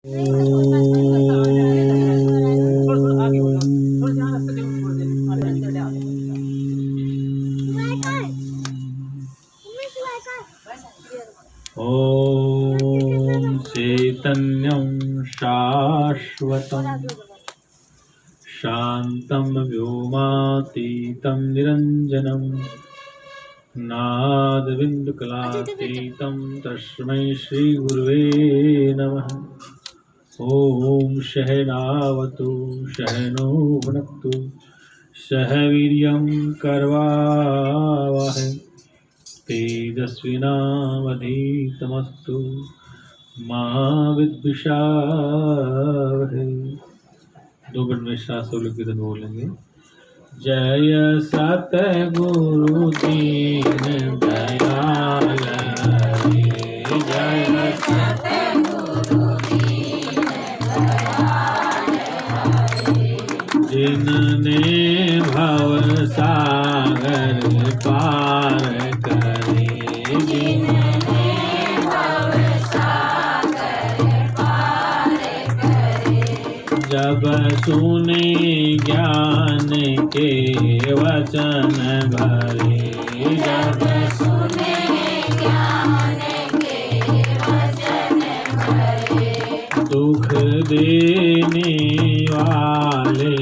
ॐ चैतन्यं शाश्वतं शान्तं व्योमातीतं निरञ्जनं नादबिन्दुकलातीतं तस्मै श्रीगुरुवे नमः। ॐ सहनावतु सहनो भुनक्तु सह वीर्यं करवावहै तेजस्विनावधीतमस्तु मा विद्विषावहै। दो मिनट में शास्त्र कीर्तन बोलेंगे। जय सतगुरु दीन दयाल हरि, जय सतगुरु दीन दयाल हरि, जिनने भव सागर पार करे, जिनने भव सागर पार करे। जब सुने ज्ञान के वचन भरे, जब सुने ज्ञान के वचन भरे, दुख देने वाले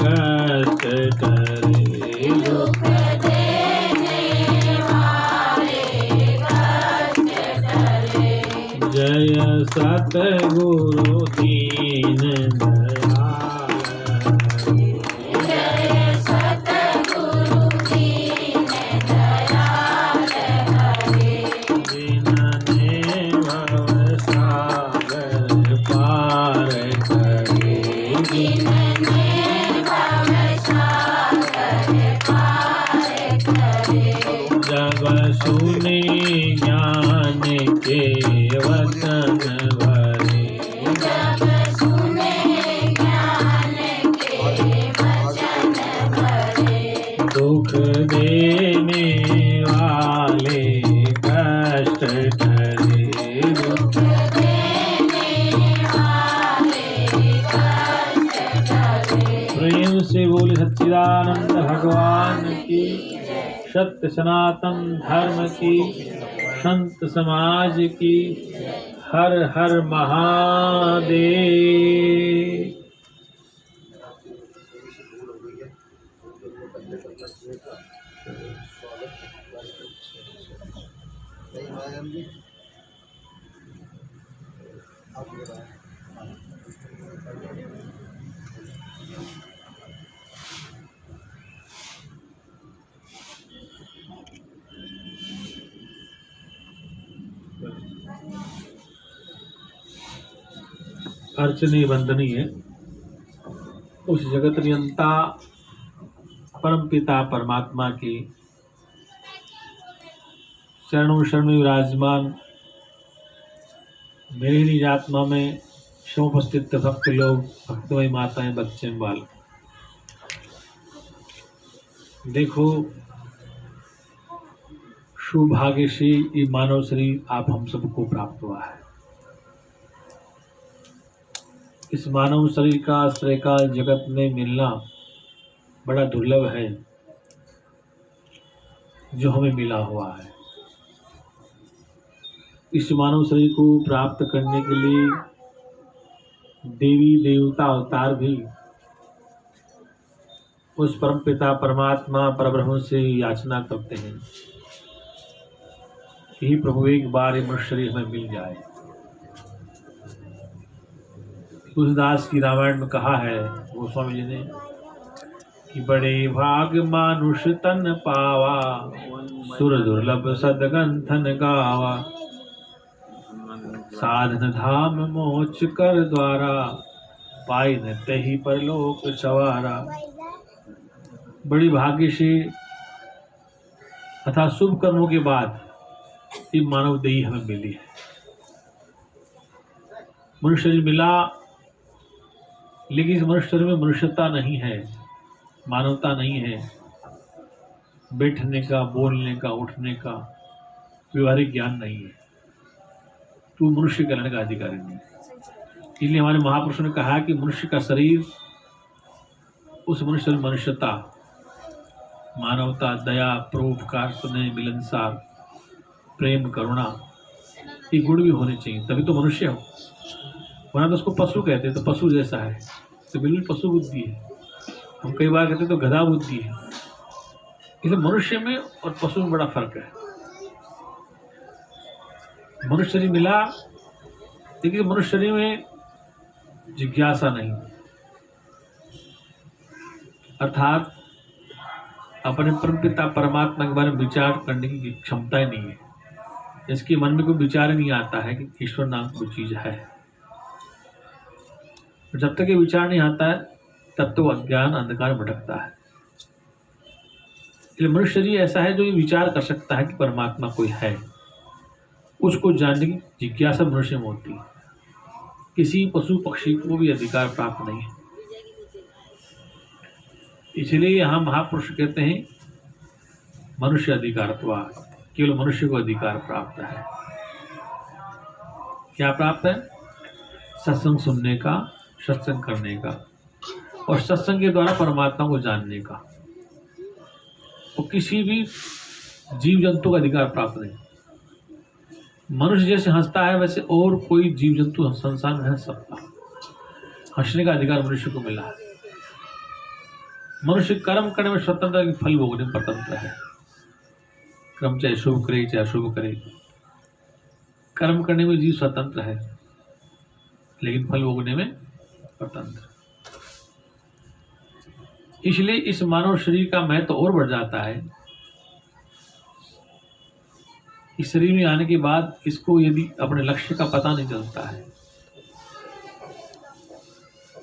कष्ट करे, दुख देने वाले कष्ट करे। जय सतगुरु दीन दयाल हरि, जय सतगुरु दीन दयाल हरि, जिनने भव सागर पार करे, जिनने भव सागर पार करे। जब सुने ज्ञान के वचन भरे, जब सुने ज्ञान के वचन भरे, दुख देने वाले कष्ट करे, दुख देने वाले कष्ट करे। प्रेम से बोले सच्चिदानंद भगवान की, सत्य सनातन धर्म की, संत समाज की, हर हर महादेव। अर्चनी वंदनी है उस जगत नियंता परम पिता परमात्मा की चरणों शरण में विराजमान मेरी निज आत्मा में समुपस्थित भक्त लोग, भक्तमयी माताएं, बच्चे बाल, देखो सौभाग्य से ये मानव शरीर आप हम सबको प्राप्त हुआ है। इस मानव शरीर का आश्रयकाल जगत में मिलना बड़ा दुर्लभ है, जो हमें मिला हुआ है। इस मानव शरीर को प्राप्त करने के लिए देवी देवता अवतार भी उस परम पिता परमात्मा परब्रह्म से याचना करते हैं कि प्रभु एक बार ये मनुष्य शरीर हमें मिल जाए। तुलसीदास की रामायण में कहा है गोस्वामी जी ने कि बड़े भाग मानुष तन पावा, सुर दुर्लभ सदगंथन गावा, साधन धाम मोच कर द्वारा, पाई न तही परलोक सवारा। बड़ी भाग्य से तथा शुभ कर्मों के बाद ये मानव देही हमें मिली है। मनुष्य शरीर मिला, लेकिन इस मनुष्य शरीर में मनुष्यता नहीं है, मानवता नहीं है। बैठने का, बोलने का, उठने का व्यवहारिक ज्ञान नहीं है, तू मनुष्य कहलाने का अधिकारी नहीं। इसलिए हमारे महापुरुषों ने कहा कि मनुष्य का शरीर, उस मनुष्य में मनुष्यता, मानवता, दया, परोपकार, स्नेह, मिलनसार, प्रेम, करुणा, ये गुण भी होने चाहिए, तभी तो मनुष्य हो। वरना तो उसको पशु कहते हैं, तो पशु जैसा है, तो बिल्कुल पशु बुद्धि है। हम कई बार कहते हैं तो गधा बुद्धि है। इसलिए मनुष्य में और पशु में बड़ा फर्क है। मनुष्य शरीर मिला, लेकिन मनुष्य शरीर में जिज्ञासा नहीं, अर्थात अपने परमपिता परमात्मा के बारे में विचार करने की क्षमता ही नहीं है। इसके मन में कोई विचार नहीं आता है कि ईश्वर नाम कोई चीज है। जब तक ये विचार नहीं आता है तब तो अज्ञान अंधकार भटकता है। इसलिए मनुष्य शरीर ऐसा है जो ये विचार कर सकता है कि परमात्मा कोई है। उसको जानने की जिज्ञासा मनुष्य में होती है। किसी पशु पक्षी को भी अधिकार प्राप्त नहीं है। इसलिए यहाँ महापुरुष कहते हैं मनुष्य अधिकारत्वा, केवल मनुष्य को अधिकार प्राप्त है। क्या प्राप्त है? सत्संग सुनने का, सत्संग करने का, और सत्संग के द्वारा परमात्मा को जानने का। वो किसी भी जीव जंतु का अधिकार प्राप्त नहीं। मनुष्य जैसे हंसता है वैसे और कोई जीव जंतु संसार में हंस सकता। हंसने का अधिकार मनुष्य को मिला है। मनुष्य कर्म करने में स्वतंत्र है, फल भोगने में स्वतंत्र है। कर्म चाहे शुभ करे चाहे अशुभ करे, कर्म करने में जीव स्वतंत्र है, लेकिन फल भोगने में स्वतंत्र। इसलिए इस मानव शरीर का महत्व और बढ़ जाता है। इस शरीर में आने के बाद इसको यदि अपने लक्ष्य का पता नहीं चलता है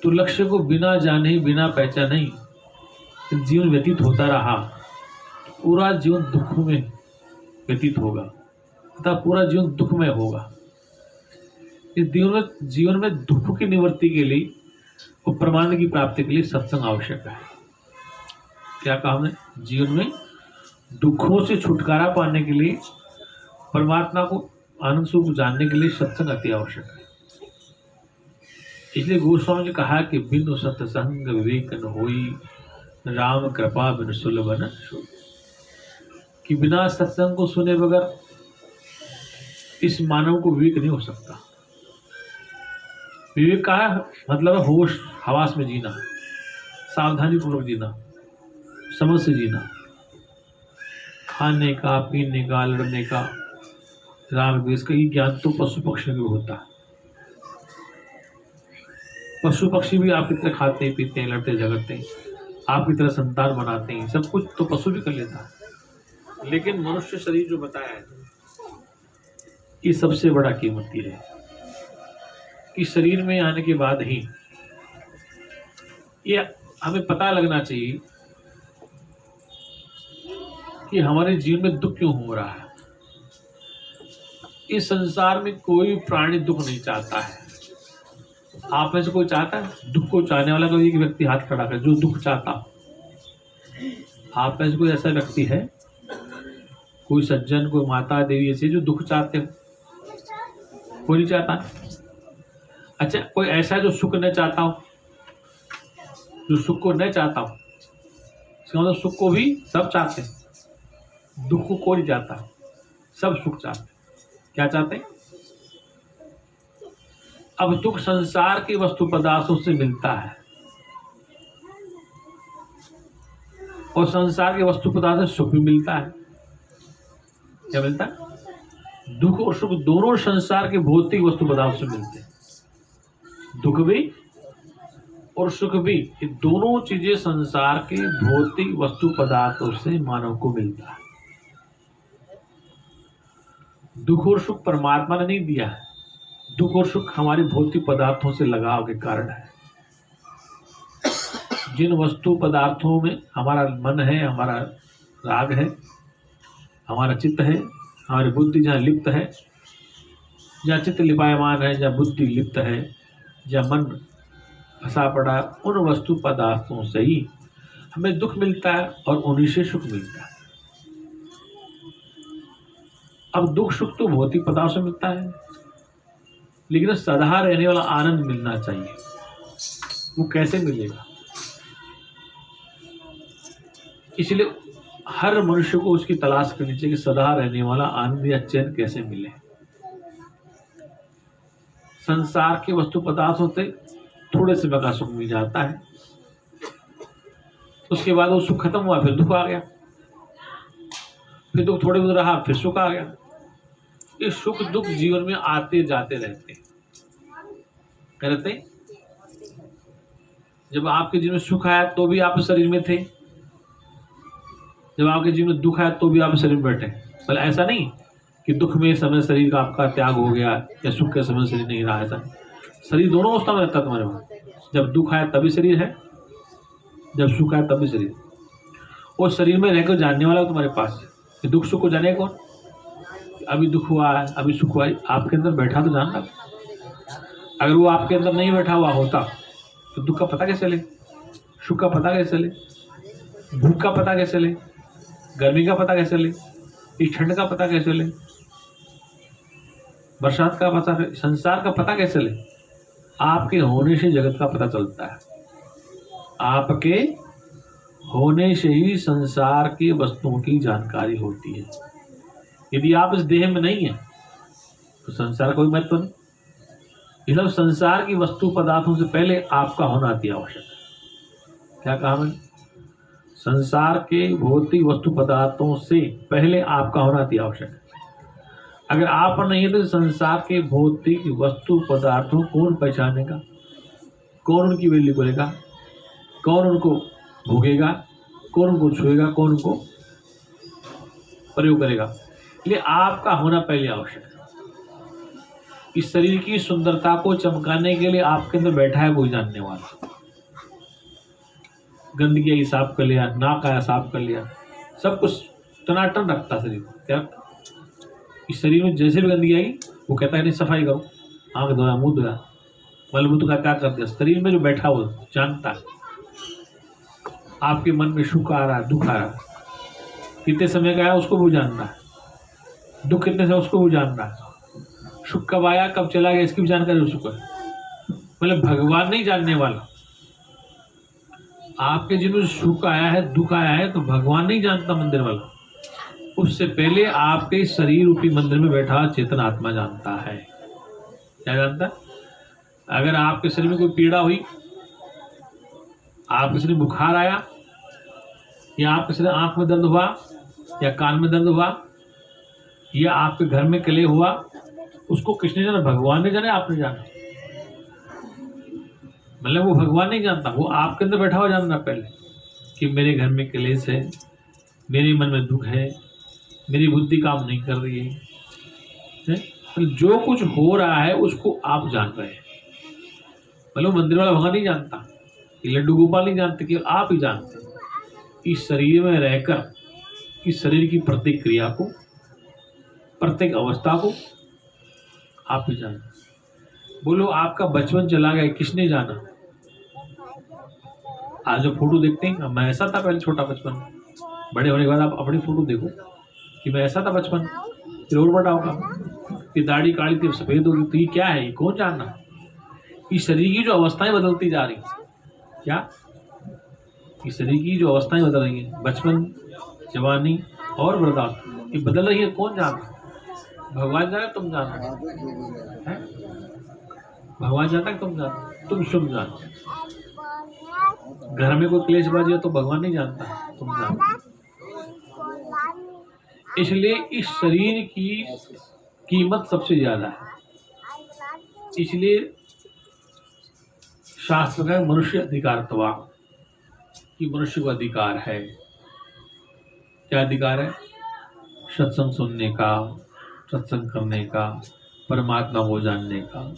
तो लक्ष्य को बिना जाने, बिना पहचाने ही जीवन व्यतीत होता रहा, पूरा जीवन दुख में व्यतीत होगा तथा पूरा जीवन दुख में होगा। इस जीवन में दुख की निवृत्ति के लिए और परमानंद की प्राप्ति के लिए सत्संग आवश्यक है। क्या कहा हमने? जीवन में दुखों से छुटकारा पाने के लिए, परमात्मा को आनंद सुख जानने के लिए सत्संग अति आवश्यक है। इसलिए गोस्वामी ने कहा कि बिनु सत्संग विवेक न होई, राम कृपा बिनु सुलभ न सोई। कि बिना सत्संग को सुने बगैर इस मानव को विवेक नहीं हो सकता। विवेक का मतलब है होश हवास में जीना, सावधानी पूर्वक जीना, समझ से जीना, खाने का, पीने का, लड़ने का, राग द्वेष का ये ज्ञान तो पशु पक्षी में होता है। पशु पक्षी भी आपकी तरह खाते पीते हैं, लड़ते झगड़ते हैं, आपकी तरह संतान बनाते हैं, सब कुछ तो पशु भी कर लेता है। लेकिन मनुष्य शरीर जो बताया है ये सबसे बड़ा कीमती है। कि शरीर में आने के बाद ही ये हमें पता लगना चाहिए कि हमारे जीवन में दुख क्यों हो रहा है। इस संसार में कोई प्राणी दुख नहीं चाहता है। आप में से कोई चाहता है? दुख को चाहने वाला कोई एक व्यक्ति हाथ खड़ा कर जो दुख चाहता। आप में से कोई ऐसा व्यक्ति है, कोई सज्जन, कोई माता देवी ऐसे जो दुख चाहते हो? कोई नहीं चाहता। अच्छा, कोई ऐसा जो सुख न चाहता हो? जो सुख को न चाहता हो, इसका मतलब सुख को भी सब चाहते हैं, दुख को कोई नहीं चाहता, सब सुख चाहते हैं। क्या चाहते हैं? अब दुख संसार के वस्तु पदार्थों से मिलता है और संसार के वस्तु पदार्थ से सुख भी मिलता है। क्या मिलता है? दुख और सुख दोनों संसार के भौतिक वस्तु पदार्थ से मिलते हैं। दुख भी और सुख भी, ये दोनों चीजें संसार के भौतिक वस्तु पदार्थों से मानव को मिलता है। दुख और सुख परमात्मा ने नहीं दिया है। दुख और सुख हमारे भौतिक पदार्थों से लगाव के कारण है। जिन वस्तु पदार्थों में हमारा मन है, हमारा राग है, हमारा चित्त है, हमारी बुद्धि जहाँ लिप्त है, जहाँ चित्त लिपायमान है, जहाँ बुद्धि लिप्त है, जहाँ मन फंसा पड़ा, उन वस्तु पदार्थों से ही हमें दुख मिलता है और उन्हीं से सुख मिलता है। अब दुख सुख तो भौतिक पदार्थ से मिलता है, लेकिन सदा रहने वाला आनंद मिलना चाहिए। वो कैसे मिलेगा? इसलिए हर मनुष्य को उसकी तलाश करनी चाहिए कि सदा रहने वाला आनंद या चैन कैसे मिले। संसार के वस्तु पदार्थों से थोड़े समय का सुख मिल जाता है, उसके बाद वो सुख खत्म हुआ, फिर दुख आ गया, फिर दुख थोड़े दिन रहा, फिर सुख आ गया। ये सुख दुख जीवन में आते जाते रहते हैं। कहते हैं जब आपके जीवन में सुख आया तो भी आप शरीर में थे, जब आपके जीवन में दुख आया तो भी आप शरीर में बैठे। मतलब ऐसा नहीं कि दुख में समय शरीर का आपका त्याग हो गया या सुख के समय शरीर नहीं रहा। ऐसा शरीर दोनों अवस्था में रहता है तुम्हारे पास। जब दुख आया तभी शरीर है, जब सुख आया तभी शरीर। और शरीर में रहकर जानने वाला तुम्हारे पास है। दुख सुख को जाने कौन? अभी दुख हुआ है, अभी सुख हुआ है, आपके अंदर बैठा तो जानता। अगर वो आपके अंदर नहीं बैठा हुआ होता तो दुख का पता कैसे चले, सुख का पता कैसे चले, भूख का पता कैसे चले, गर्मी का पता कैसे चले, इस ठंड का पता कैसे चले, बरसात का पता, संसार का पता कैसे चले? आपके होने से जगत का पता चलता है। आपके होने से ही संसार की वस्तुओं की जानकारी होती है। यदि आप इस देह में नहीं है तो संसार कोई महत्व नहीं। इसलिए संसार की वस्तु पदार्थों से पहले आपका होना अति आवश्यक है। क्या कहा मैंने? संसार के भौतिक वस्तु पदार्थों से पहले आपका होना अति आवश्यक है। अगर आप नहीं है तो संसार के भौतिक वस्तु पदार्थों कौन पहचानेगा, कौन उनकी वैल्यू करेगा, कौन उनको भोगेगा, कौन उनको छुएगा, कौन उनको प्रयोग करेगा? इसलिए आपका होना पहले आवश्यक है। इस शरीर की सुंदरता को चमकाने के लिए आपके अंदर बैठा है कोई जानने वाला। गंदगी आई साफ कर लिया, नाक आया साफ कर लिया, सब कुछ टनाटन रखता शरीर। क्या इस शरीर में जैसे भी गंदगी आई वो कहता है नहीं सफाई करो, आंख धोया, मुंह धोया, मलमूत्र का क्या कर दिया। शरीर में जो बैठा वो जानता है। आपके मन में सुख आ रहा है, दुख आ रहा है, कितने समय का है उसको वो जानना है, दुख कितने समय उसको वो जानना है, सुख कब आया कब चला गया इसकी भी जानकारी उसको है। मतलब भगवान नहीं जानने वाला। आपके जीवन में सुख आया है, दुख आया है तो भगवान नहीं जानता मंदिर वाला। उससे पहले आपके शरीर रूपी मंदिर में बैठा चेतन आत्मा जानता है। क्या जानता है? अगर आपके शरीर में कोई पीड़ा हुई, आपके शरीर में बुखार आया, या आपके शरीर आंख में दर्द हुआ, या कान में दर्द हुआ, या आपके घर में कलेह हुआ, उसको किसने जाना? भगवान ने जाना, आपने जाना। मतलब वो भगवान नहीं जानता, वो आपके अंदर बैठा हुआ जानना पहले कि मेरे घर में कलेश है, मेरे मन में दुख है, मेरी बुद्धि काम नहीं कर रही है। जो कुछ हो रहा है उसको आप जान रहे हैं। मतलब मंदिर वाला भगवान नहीं जानता, ये लड्डू गोपाल नहीं जानते, केवल आप ही जानते हैं। इस शरीर में रहकर इस शरीर की प्रत्येक क्रिया को, प्रत्येक अवस्था को आप ही जानते। बोलो आपका बचपन चला गया, किसने जाना? आज जो फोटो देखते हैं, मैं ऐसा था पहले छोटा बचपन में, बड़े होने के बाद आप अपनी फोटो देखो कि मैं ऐसा था बचपन, फिर और बड़ा होगा, फिर दाढ़ी काली थी सफेद होगी, तो ये क्या है? ये कौन जानना? इस शरीर की जो अवस्थाएं बदलती जा रही, क्या इस शरीर की जो अवस्थाएं बदल रही हैं, बचपन, जवानी और वृद्धावस्था, ये बदल रही है, कौन जानता? भगवान जाने, तुम जानते हैं? भगवान जानता है, तुम जानते, तुम शुभ जानते। घर में कोई क्लेशबाजी है तो भगवान नहीं जानता, तुम जानते। इसलिए इस शरीर की कीमत सबसे ज्यादा है। इसलिए शास्त्र का मनुष्य अधिकारत्वा कि मनुष्य को अधिकार है। क्या अधिकार है? सत्संग सुनने का, सत्संग करने का, परमात्मा को जानने का,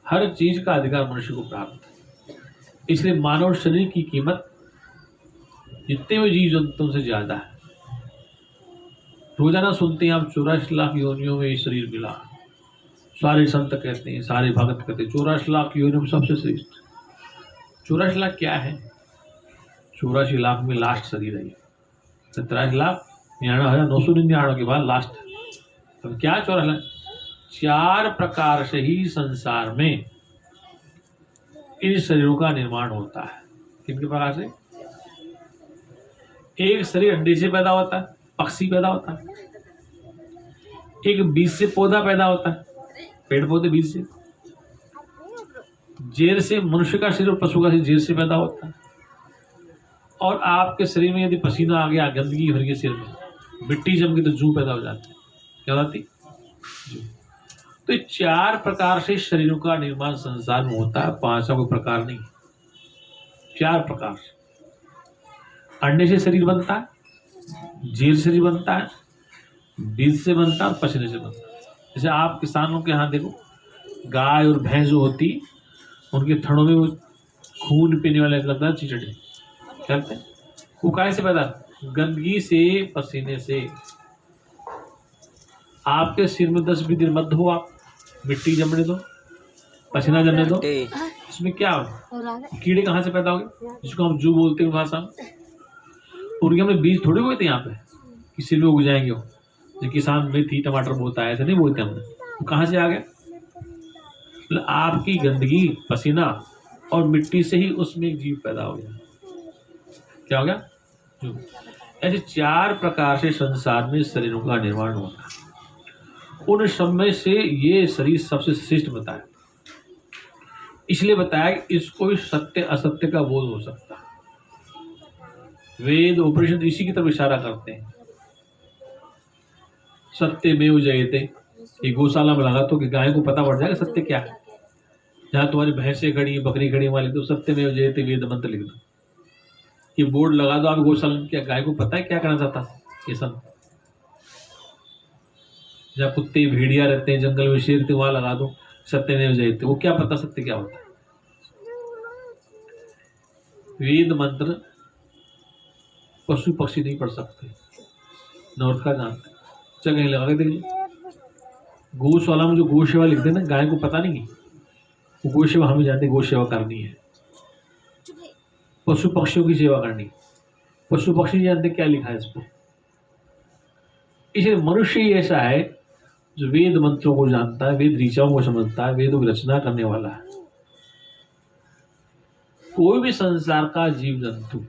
हर चीज का अधिकार मनुष्य को प्राप्त है। इसलिए मानव शरीर की कीमत जितने भी जीव जंतुओं से ज्यादा है। रोजाना सुनते हैं आप 84 लाख योनियों में ये शरीर मिला। सारे संत कहते हैं, सारे भगत कहते हैं 84 लाख योनियों में सबसे श्रेष्ठ। 84 लाख क्या है? 84 लाख में लास्ट शरीर है। 27,99,999 के बाद लास्ट। अब क्या 84 लाख? 4 प्रकार से ही संसार में इन शरीरों का निर्माण होता है। किन प्रकार से? एक शरीर अंडे से पैदा होता है, पक्षी पैदा होता है। एक बीज से पौधा पैदा होता है, पेड़ पौधे बीज से। जेर से मनुष्य का शरीर और पशु का शरीर जेर से पैदा होता है। और आपके शरीर में यदि पसीना आ गया, गंदगी भर गई सिर में, मिट्टी जम गई तो जू पैदा हो जाती है। क्या होती? जू। तो 4 प्रकार से शरीरों का निर्माण संसार में होता है, 5वां कोई प्रकार नहीं। 4 प्रकार से अंडे से शरीर बनता है, जेर से शरीर बनता है, बीज से बनता है और पसीने से बनता है। जैसे आप किसानों के यहाँ देखो, गाय और भैंस जो होती, उनके थनों में वो खून पीने वाले लगता है चिचड़े, कहते हैं। वो काय से पैदा? गंदगी से, पसीने से। आपके सिर में 10 भी दिन मत धो, आप मिट्टी जमने दो, पसीना जमने दो, इसमें क्या हो? कीड़े कहाँ से पैदा हो गए, जिसको हम जू बोलते हैं भाषा में। उनके हमने बीज थोड़े बोए थे यहाँ पे कि सिर में उग जाएंगे वो। जो किसान मेथी टमाटर बोता है, ऐसे नहीं बोलते हमने। वो कहाँ से आ गया? मतलब आपकी गंदगी, पसीना और मिट्टी से ही उसमें एक जीव पैदा हो गया। क्या हो गया? जो ऐसे 4 प्रकार से संसार में शरीरों का निर्माण होता है। उन सब में से ये शरीर सबसे श्रेष्ठ बताया, इसलिए बताया कि इसको सत्य असत्य का बोध हो सकता है। वेद उपनिषद इसी की तरफ इशारा करते हैं। सत्यमेव जयते, ये गौशाला में लगा तो कि गाय को पता पड़ जाएगा सत्य क्या है। जहाँ तुम्हारी भैंसें खड़ी, बकरी खड़ी वाली, तो सत्यमेव जयते वेद मंत्र लिख दो। ये बोर्ड लगा दो आप गौशाला में, क्या गाय को पता है क्या करना चाहता ये सब। जहाँ कुत्ते भेड़िया रहते हैं, जंगल में शेर थे, वहां लगा दो सत्यमेव जयते। वो क्या पता सत्य क्या होता है? वेद मंत्र पशु पक्षी नहीं पढ़ सकते, नौर का जानते। जगह लगा के देख लो, गौशाला में जो गौ सेवा लिखते हैं ना, गाय को पता नहीं है वो गौ सेवा, हमें जानते गौ सेवा करनी है, पशु पक्षियों की सेवा करनी है। पशु पक्षी जानते क्या लिखा है इस पर। इसलिए मनुष्य ही ऐसा है जो वेद मंत्रों को जानता है, वेद ऋचाओं को समझता है, वेदों की रचना करने वाला है। कोई भी संसार का जीव जंतु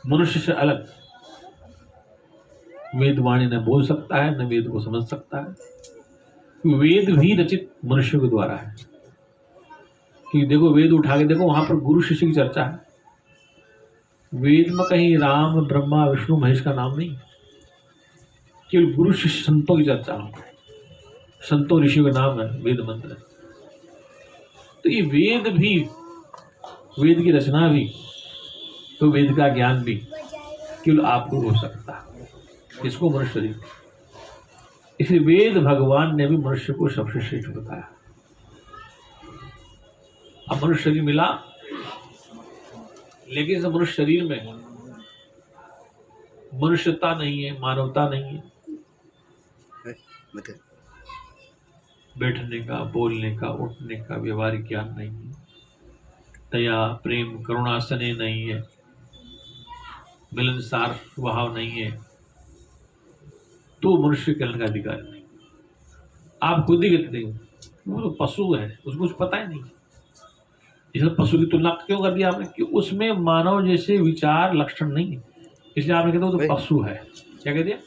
मनुष्य से अलग वेद वाणी न बोल सकता है, न वेद को समझ सकता है। वेद भी रचित मनुष्य के द्वारा है। कि देखो वेद उठा के देखो, वहां पर गुरु शिष्य की चर्चा है। वेद में कहीं राम, ब्रह्मा, विष्णु, महेश का नाम नहीं, केवल गुरु शिष्य संतों की चर्चा हो। संतों ऋषियों का नाम है वेद मंत्र। तो ये वेद भी, वेद की रचना भी, तो वेद का ज्ञान भी केवल आपको हो सकता है। इसको मनुष्य शरीर, इसलिए वेद भगवान ने भी मनुष्य को सबसे श्रेष्ठ बताया। अब मनुष्य शरीर मिला, लेकिन इस मनुष्य शरीर में मनुष्यता नहीं है, मानवता नहीं है। बैठने का, बोलने का, उठने का व्यवहारिक ज्ञान नहीं है, दया, प्रेम, करुणा, स्नेह नहीं है, मिलनसार स्वभाव नहीं है, तो मनुष्य कल्याण का अधिकार नहीं। आप खुद ही कहते हैं वो तो पशु है, उसको कुछ पता ही नहीं। इसलिए पशु की तुलना क्यों कर दिया आपने? कि उसमें मानव जैसे विचार लक्षण नहीं है, इसलिए आपने कहते वो तो पशु है। क्या कह दिया?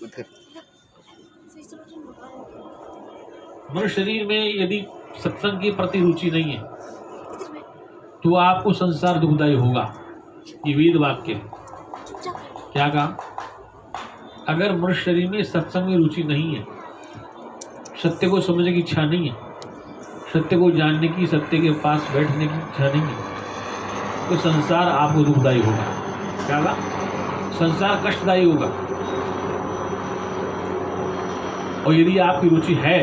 मनुष्य शरीर में यदि सत्संग की प्रति रुचि नहीं है तो आपको संसार दुखदायी होगा। ये वेद वाक्य है। क्या कहा? अगर मनुष्य शरीर में सत्संग में रुचि नहीं है, सत्य को समझने की इच्छा नहीं है, सत्य को जानने की, सत्य के पास बैठने की इच्छा नहीं है, तो संसार आपको दुखदायी होगा। क्या कहा? संसार कष्टदायी होगा। और यदि आपकी रुचि है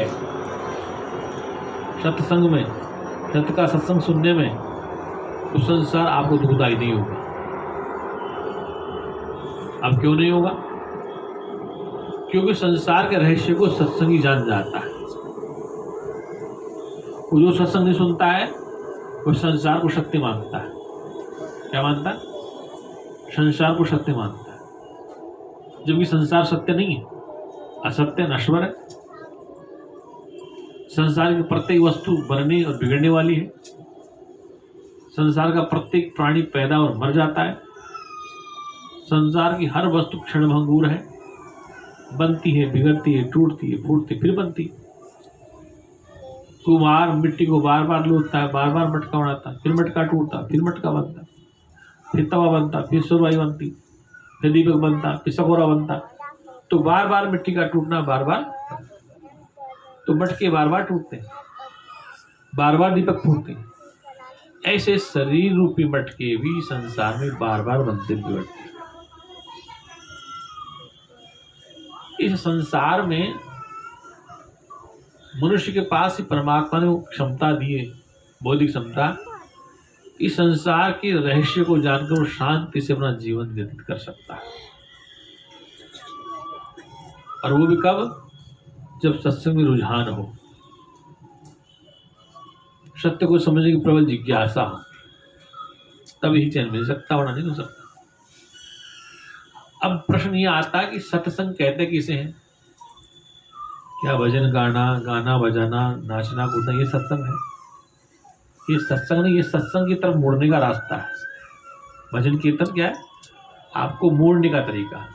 सत्संग में, सत्य का सत्संग सुनने में, तो संसार आपको दुखदायी नहीं होगा। अब क्यों नहीं होगा? क्योंकि संसार के रहस्य को सत्संगी जान जाता है। वो जो सत्संग नहीं सुनता है वो संसार को सत्य मानता है। क्या मानता है? संसार को सत्य मानता है, जबकि संसार सत्य नहीं है, असत्य, नश्वर है। संसार की प्रत्येक वस्तु बनने और बिगड़ने वाली है। संसार का प्रत्येक प्राणी पैदा और मर जाता है। संसार की हर वस्तु क्षणभंगुर है, बनती है, बिगड़ती है, टूटती है, फूटती, फिर बनती है। कुम्हार मिट्टी को बार बार लूटता है, बार बार मटका बनाता है, फिर मटका टूटता, फिर मटका बनता, फिर तवा बनता, फिर सुरवाई बनती, फिर दीपक बनता, फिर सकोरा बनता। तो बार बार मिट्टी का टूटना, बार बार, तो मटके बार बार टूटते हैं, बार बार दीपक फूटते हैं। ऐसे शरीर रूपी मटके भी संसार में बार बार बनते बिगड़ते हैं। इस संसार में मनुष्य के पास ही परमात्मा ने वो क्षमता दी है, बौद्धिक क्षमता, इस संसार के रहस्य को जानकर वो शांति से अपना जीवन व्यतीत कर सकता है। और वो भी कब? जब सत्संग में रुझान हो, सत्य को समझने की प्रबल जिज्ञासा हो, तभी चैन मिल सकता, वरना नहीं मिल सकता। अब प्रश्न ये आता है कि सत्संग कहते किसे हैं? क्या भजन गाना, गाना बजाना, नाचना कूदना ये सत्संग है? ये सत्संग नहीं, ये सत्संग की तरफ मोड़ने का रास्ता है। भजन कीर्तन क्या है? आपको मोड़ने का तरीका।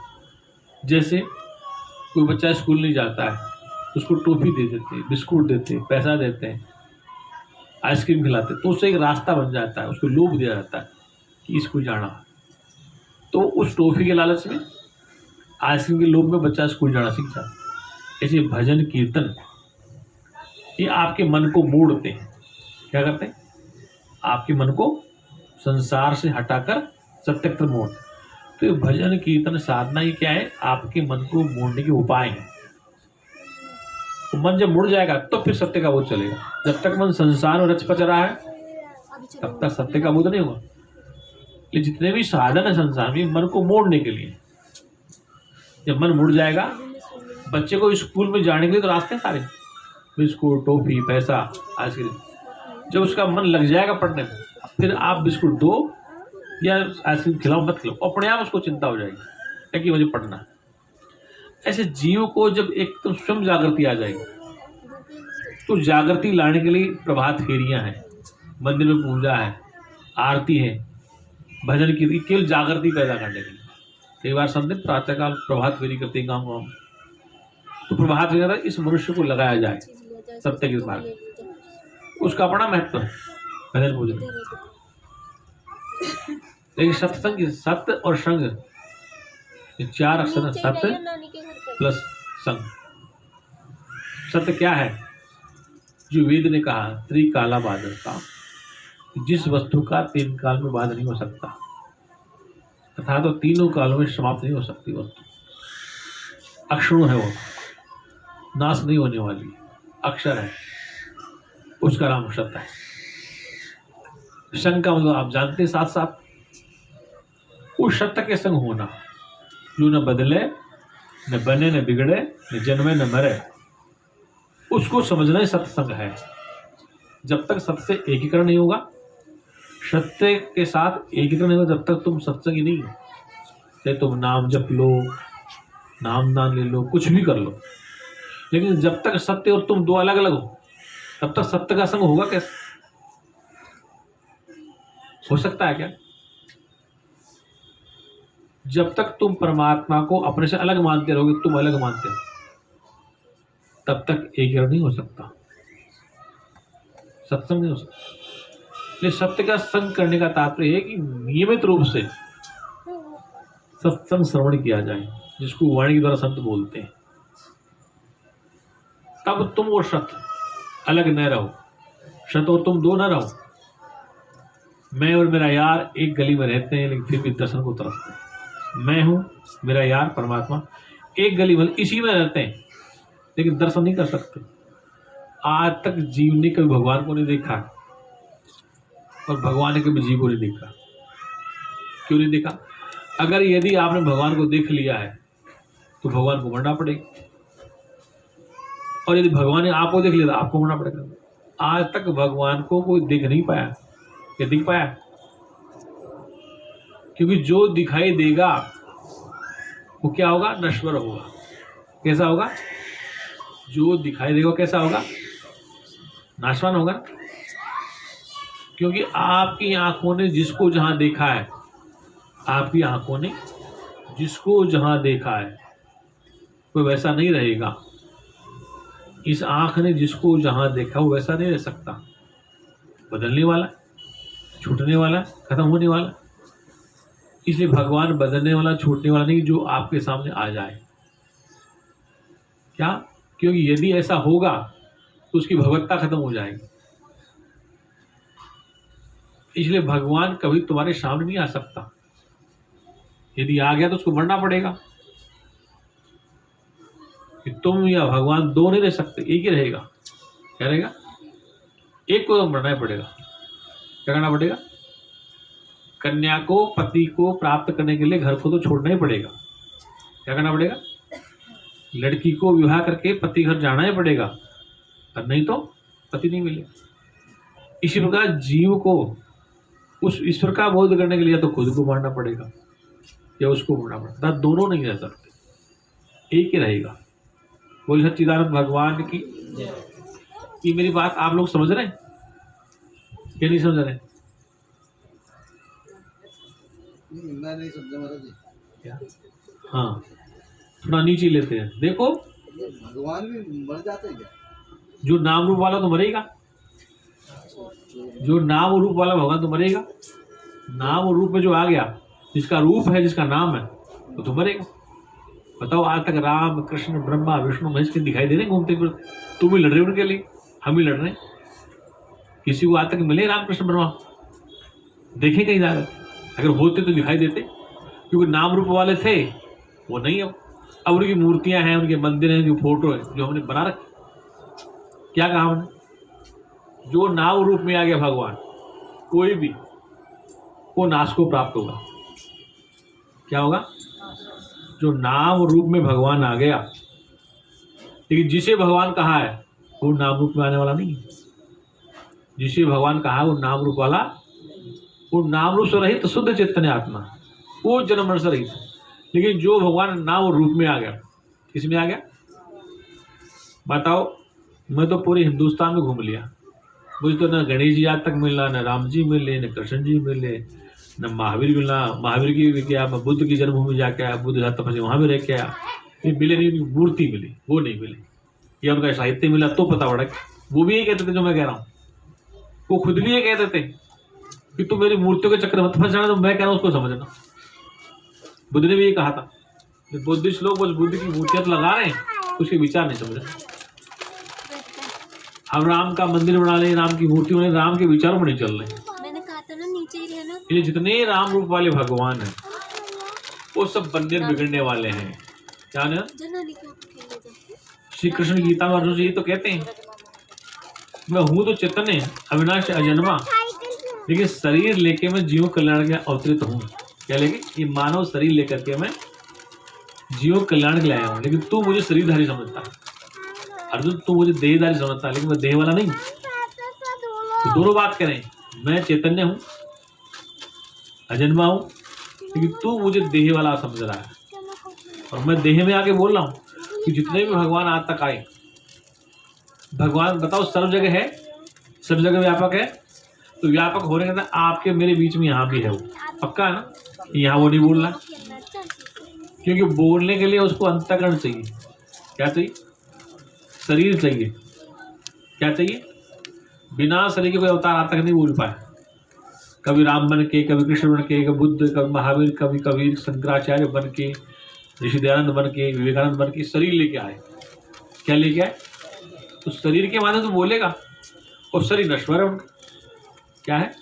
जैसे कोई बच्चा स्कूल नहीं जाता है, उसको टोफी दे देते, बिस्कुट देते, पैसा देते हैं, आइसक्रीम खिलाते, तो उससे एक रास्ता बन जाता है, उसको लोभ दिया जाता है कि स्कूल जाना। तो उस टोफी के लालच में, आइसक्रीम के लोभ में बच्चा स्कूल जाना सीख जाता है। ऐसे भजन कीर्तन ये आपके मन को मोड़ते हैं। क्या करते हैं? आपके मन को संसार से हटाकर सत्य की तरफ मोड़ते हैं। तो ये भजन कीर्तन साधना ये क्या है? आपके मन को मोड़ने के उपाय हैं। तो मन जब मुड़ जाएगा तो फिर सत्य का बोध चलेगा। जब तक मन संसार में रच पच रहा है तब तक सत्य का बोध नहीं होगा। ये जितने भी साधन है संसार में, मन को मोड़ने के लिए। जब मन मुड़ जाएगा, बच्चे को स्कूल में जाने के लिए तो रास्ते सारे, बिस्कुट, टॉफी, पैसा, आइसक्रीम। जब उसका मन लग जाएगा पढ़ने में, फिर आप बिस्कुट दो या आइसक्रीम खिलाओ मत खिलाओ, अपने आप उसको चिंता हो जाएगी कि मुझे पढ़ना है। ऐसे जीव को जब एक तो स्वयं जागृति आ जाएगी, तो जागृति लाने के लिए प्रभात फेरियां हैं, मंदिर में पूजा है, आरती है, भजन की, केवल जागृति पैदा करने के लिए। कई बार समझे प्रातःकाल प्रभात फेरी करते हैं गाँव गाँव, तो प्रभात फेरी इस मनुष्य को लगाया जाए सत्य के मार्ग, उसका अपना महत्व है भजन पूजन। लेकिन सत्संग, सत्य और संग, ये चार अक्षर, सत्य प्लस संग। सत्य क्या है? जो वेद ने कहा, त्रिकाला बाधकता, जिस वस्तु का तीन काल में बाध नहीं हो सकता, तथा तो तीनों कालों में समाप्त नहीं हो सकती वस्तु। अक्षुण है वो, नाश नहीं होने वाली, अक्षर है, उसका नाम सत्य है। संग का मतलब आप जानते हैं, साथ साथ उस सत्य के संग होना जो न बदले, न बने, न बिगड़े, न जन्मे, न मरे, उसको समझना ही सत्संग है। जब तक सत्य से एकीकरण नहीं होगा, सत्य के साथ एकीकरण नहीं होगा, जब तक तुम सत्संगी नहीं हो। चाहे तुम नाम जप लो, नाम दान ले लो, कुछ भी कर लो, लेकिन जब तक सत्य और तुम दो अलग अलग हो, तब तक सत्य का संग होगा कैसे? हो सकता है क्या? जब तक तुम परमात्मा को अपने से अलग मानते रहोगे, तुम अलग मानते हो, तब तक एकीकरण नहीं हो सकता, सत्संग नहीं हो सकता। इसलिए सत्य का संग करने का तात्पर्य है कि नियमित रूप से सत्संग श्रवण किया जाए, जिसको वाणी के द्वारा संत बोलते हैं। तब तुम और सत्य अलग न रहो, सत्य और तुम दो न रहो। मैं और मेरा यार एक गली में रहते हैं, लेकिन फिर भी दर्शन को तरसते हैं। मैं हूं, मेरा यार परमात्मा एक गली में, इसी में रहते हैं, लेकिन दर्शन नहीं कर सकते। आज तक जीव ने कभी भगवान को नहीं देखा और भगवान ने कभी जीव को नहीं देखा। क्यों नहीं देखा? अगर यदि आपने भगवान को देख लिया है तो भगवान को मरना पड़ेगा, और यदि भगवान ने आपको देख लिया तो आपको मरना पड़ेगा। आज तक भगवान को कोई देख नहीं पाया, या दिख पाया? क्योंकि जो दिखाई देगा वो क्या होगा? नश्वर होगा। कैसा होगा? जो दिखाई देगा कैसा होगा? नाशवान होगा, क्योंकि आपकी आंखों ने जिसको जहां देखा है, आपकी आंखों ने जिसको जहां देखा है वो वैसा नहीं रहेगा। इस आंख ने जिसको जहां देखा वो वैसा नहीं रह सकता, बदलने वाला, छूटने वाला, खत्म होने वाला। इसलिए भगवान बदलने वाला, छूटने वाला नहीं, जो आपके सामने आ जाए। क्या? क्योंकि यदि ऐसा होगा तो उसकी भगवत्ता खत्म हो जाएगी। इसलिए भगवान कभी तुम्हारे सामने नहीं आ सकता। यदि आ गया तो उसको मरना पड़ेगा। कि तुम या भगवान दो नहीं रह सकते, एक ही रहेगा। क्या रहेगा? एक को तो मरना ही पड़ेगा। क्या करना पड़ेगा? कन्या को, पति को प्राप्त करने के लिए घर को तो छोड़ना ही पड़ेगा। क्या करना पड़ेगा? लड़की को विवाह करके पति घर जाना ही पड़ेगा, और नहीं तो पति नहीं मिलेगा। इसी प्रकार जीव को उस ईश्वर का बोध करने के लिए तो खुद को मारना पड़ेगा या उसको मारना पड़ेगा। दोनों नहीं रह सकते, एक ही रहेगा। बोल सच्चिदानंद भगवान की। ये मेरी बात आप लोग समझ रहे हैं या नहीं समझ रहे? मैं नहीं समझा महाराज जी। क्या? हाँ, थोड़ा नीचे लेते हैं। देखो, भगवान भी मर जाते हैं क्या? जो नाम रूप वाला तो मरेगा, जो नाम रूप वाला भगवान तो मरेगा। नाम और रूप में जो आ गया, जिसका रूप है, जिसका नाम है, वो तो मरेगा। बताओ, आज तक राम, कृष्ण, ब्रह्मा, विष्णु, महेश के दिखाई दे रहे घूमते फिर? तुम भी लड़ रहे हो उनके लिए, हम भी लड़ रहे हैं। किसी को आज तक मिले राम, कृष्ण, ब्रह्मा? देखे कहीं जा रहे? अगर होते तो दिखाई देते, क्योंकि नाम रूप वाले थे, वो नहीं। अब उनकी मूर्तियां हैं, उनके मंदिर हैं, जो फोटो है, जो हमने बना रखे। क्या कहा हमने? जो नाम रूप में आ गया भगवान, कोई भी, वो नाश को प्राप्त होगा। क्या होगा? जो नाम रूप में भगवान आ गया, लेकिन जिसे भगवान कहा है वो नाम रूप में आने वाला नहीं है। जिसे भगवान कहा वो नाम रूप वाला, वो नाम रूप से रहित तो शुद्ध चैतन्य आत्मा, वो जन्म मरण से रहित। लेकिन जो भगवान नाम और रूप में आ गया, किस में आ गया? बताओ, मैं तो पूरे हिंदुस्तान में घूम लिया, मुझे तो न गणेश जी आज तक मिला, न राम जी मिले, न कृष्ण जी मिले, न महावीर मिला। महावीर की भी क्या, मैं बुद्ध की जन्मभूमि जाके आया, बुद्ध तपस्या वहाँ भी रह के आया, ये मिले नहीं। मूर्ति मिली, वो नहीं मिली। या उनका साहित्य मिला तो पता पड़ा, वो भी यही कहते थे जो मैं कह रहा हूँ। वो खुद भी ये कहते थे कि तुम मेरी मूर्तियों के चक्कर में मत फंस जाना, तो मैं कह रहा हूँ उसको समझना। बुद्ध ने भी ये कहा था। बुद्धिस्ट लोग बस बुद्ध की मूर्तियां तो लगा रहे हैं, उसके विचार नहीं समझ रहे। हम राम का मंदिर बना ले, राम की मूर्ति बना ले, राम के विचारों में नहीं चल रहे। मैंने कहा था ना नीचे ही रहना। ये जितने राम रूप वाले भगवान हैं वो सब बनने बिगड़ने वाले हैं। क्या ना? श्री कृष्ण गीता में अर्जुन जी तो कहते हैं, मैं हूं तो चैतन्य, अविनाशी, अजन्मा, लेकिन शरीर लेके मैं जीव कल्याण के अवतरित हूँ। क्या लेके? ये मानव शरीर लेकर के मैं जीव कल्याण के लिए आया हूँ। लेकिन तू मुझे शरीरधारी समझता है अर्जुन, तू मुझे देहधारी समझता है, लेकिन मैं देह वाला नहीं। तो दोनों बात करें, मैं चैतन्य हूँ, अजन्मा हूँ, लेकिन तू मुझे देह वाला समझ रहा है। और मैं देह में आके बोल रहा हूँ कि जितने भी भगवान आज तक आए, भगवान बताओ सर्व जगह है, सब जगह व्यापक है। तो व्यापक होने के बाद आपके मेरे बीच में यहाँ भी है, वो पक्का है ना? यहाँ वो नहीं बोल रहा, क्योंकि बोलने के लिए उसको अंतःकरण चाहिए। क्या चाहिए? शरीर चाहिए। क्या चाहिए? बिना शरीर के कोई अवतार आज तक नहीं बोल पाए। कभी राम बन के, कभी कृष्ण बन के, कभी बुद्ध, कभी महावीर, कभी कबीर, शंकराचार्य बन के, ऋषि दयानंद बन के, विवेकानंद बन के शरीर लेके आए। क्या लेके आए? तो शरीर के माध्यम से बोलेगा, और शरीर नश्वर है उनका। क्या है?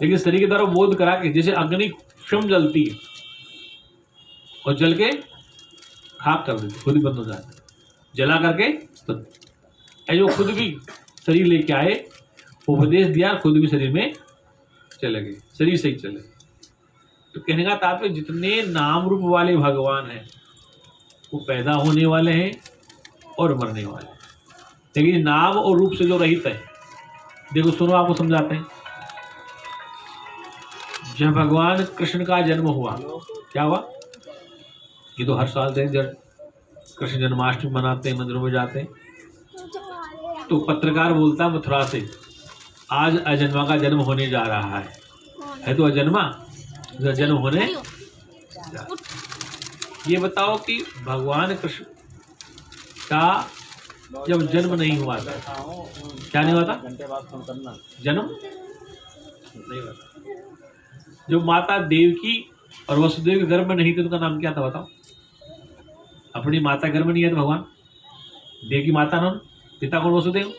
लेकिन शरीर के द्वारा बोध करा के, जैसे अग्नि क्षम जलती है और जल के खाक कर देती, खुद ही बंद हो जाता है, जला करके बंद। जो खुद भी शरीर लेके आए, उपदेश दिया, खुद भी शरीर में चले गए, शरीर से ही चले। तो कहने का तात्पर्य, जितने नाम रूप वाले भगवान हैं वो पैदा होने वाले हैं और मरने वाले हैं। लेकिन नाम और रूप से जो रहित है, देखो सुनो, आपको समझाते हैं। जब भगवान कृष्ण का जन्म हुआ, क्या हुआ? ये तो हर साल से जब कृष्ण जन्माष्टमी मनाते हैं, मंदिरों में जाते हैं, तो पत्रकार बोलता मथुरा से, आज अजन्मा का जन्म होने जा रहा है तो अजन्मा जन्म होने जा। ये बताओ कि भगवान कृष्ण का जब जन्म नहीं हुआ था, क्या नहीं हुआ था? जन्म नहीं हुआ था। जो माता देवकी और वसुदेव के गर्भ में नहीं थे, उनका नाम क्या था बताओ? अपनी माता गर्भ में नहीं है तो भगवान देव की माता नाम, पिता कौन? वसुदेव।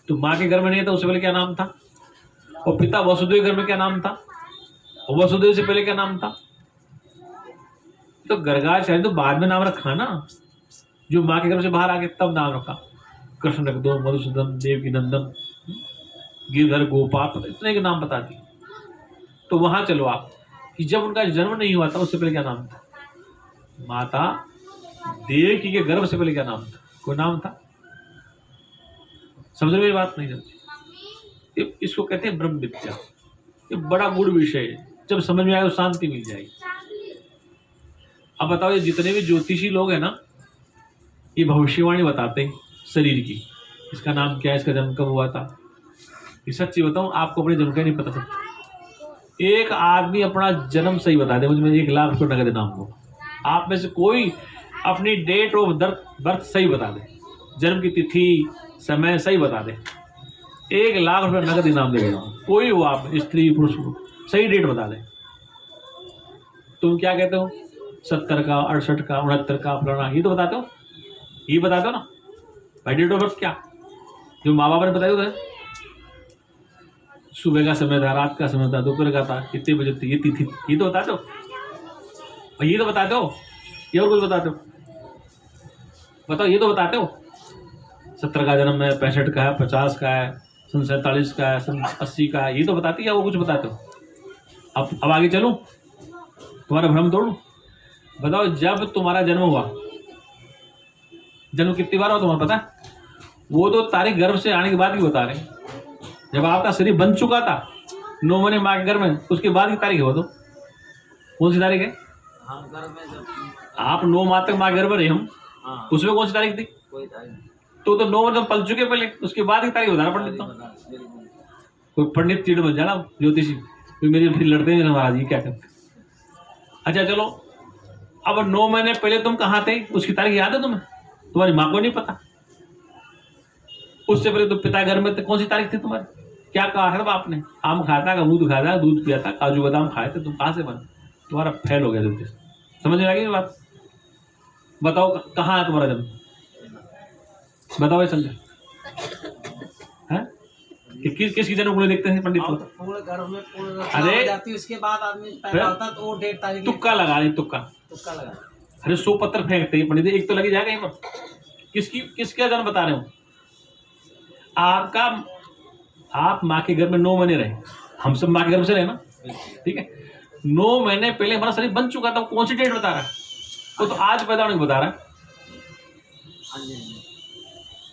तो माँ के गर्भ में नहीं है तो उससे पहले क्या नाम था? और पिता वसुदेव गर्भ में क्या नाम था? और वसुदेव से पहले क्या नाम था? तो गर्गाचार्य तो बाद में नाम रखा ना, जो माँ के गर्भ से बाहर आ गए तब नाम रखा। कृष्ण रख दो, मधुसूदन, देवकी नंदन, गिरधर, गोपाल, इतने के नाम बता दिए। तो वहां चलो आप कि जब उनका जन्म नहीं हुआ था उससे पहले क्या नाम था? माता देवकी के गर्भ से पहले क्या नाम था? कोई नाम था? समझ मेरी बात? नहीं समझी? इसको कहते हैं ब्रह्म विद्या। ये बड़ा गुड़ विषय है, जब समझ में आए तो शांति मिल जाएगी। अब बताओ, ये जितने भी ज्योतिषी लोग हैं ना, ये भविष्यवाणी बताते हैं शरीर की, इसका नाम क्या है, इसका जन्म कब हुआ था। ये सच्ची बताऊं, आपको अपने जन्म का नहीं पता सकता। एक आदमी अपना जन्म सही बता दे, मुझे 1 लाख रुपये नगद इनाम हो। आप में से कोई अपनी डेट ऑफ बर्थ सही बता दे, जन्म की तिथि समय सही बता दे, 1 लाख रुपये नगद इनाम दे देगा। कोई हो आप, स्त्री पुरुष हो, सही डेट बता दे। तुम क्या कहते हो? 70 का, 68 का, 69 का, फलाना, ये तो बताते हो, ये बताते हो ना भाई। डेट ऑफ बर्थ क्या, जो माँ बाप ने बताया था, सुबह का समय था, रात का समय था, दोपहर का था, कितने बजे थी, ये तिथि, ये तो बताते हो। और ये तो बताते हो, ये और कुछ बताते हो? बताओ, ये तो बताते हो। 70 का जन्म है, 65 का है, 50 का है, सन 47 का है, सन 80 का है, ये तो बताती है, वो कुछ बताते हो? अब आगे चलूं, तुम्हारा भ्रम तोड़ूं। बताओ, जब तुम्हारा जन्म हुआ, जन्म कितनी बार हुआ तुम्हारा पता है? वो तो तारीख गर्भ से आने के बाद की बता रहे हैं। जब आपका शरीर बन चुका था 9 महीने माँ के गर्भ में, उसके बाद की तारीख है वो तो। कौन सी तारीख है? आप 9 माह तक माँ के गर्भ में रहे हम, उसमें कौन सी तारीख थी? तो 9 महीने पल चुके पहले, उसके बाद की तारीख बता रहा पंडित। कोई पंडित चिड़ बन जाना, ज्योतिषी कोई मेरी फिर लड़ते हैं महाराज जी क्या करते। अच्छा चलो, अब 9 महीने पहले तुम कहाँ थे, उसकी तारीख याद है तुम्हें? तुम्हारी माँ को नहीं पता। उससे पहले तो पिता घर में थे, कौन सी तारीख थी तुम्हारी? क्या कहा है आपने? आम खाया था, अमरूद खाया था, दूध पिया था, काजू बादाम खाए थे, तुम कहाँ से बने? तुम्हारा फेल हो गया ज्योतिष। समझ में आ गई बात? बताओ कहाँ है तुम्हारा जन्म? बताओ ये संजय है कि किसकी जन्म कुंडली देखते हैं पंडित? पूरे घर में पूरे अरे जाती, उसके बाद आदमी पैदा होता तो वो डेट तारीख तुक्का लगा रहे, तुक्का लगा। अरे 100 पत्थर फेंकते हैं पंडित, एक तो लगी जाएगा यहीं पर। किसका जन्म बता रहे हो? आपका, आप माँ के घर में 9 महीने रहे, हम सब माँ के घर से रहे ना, ठीक है। 9 महीने पहले हमारा शरीर बन चुका था, कौन सी डेट बता रहा है? वो तो आज पैदा होने को बता रहा है।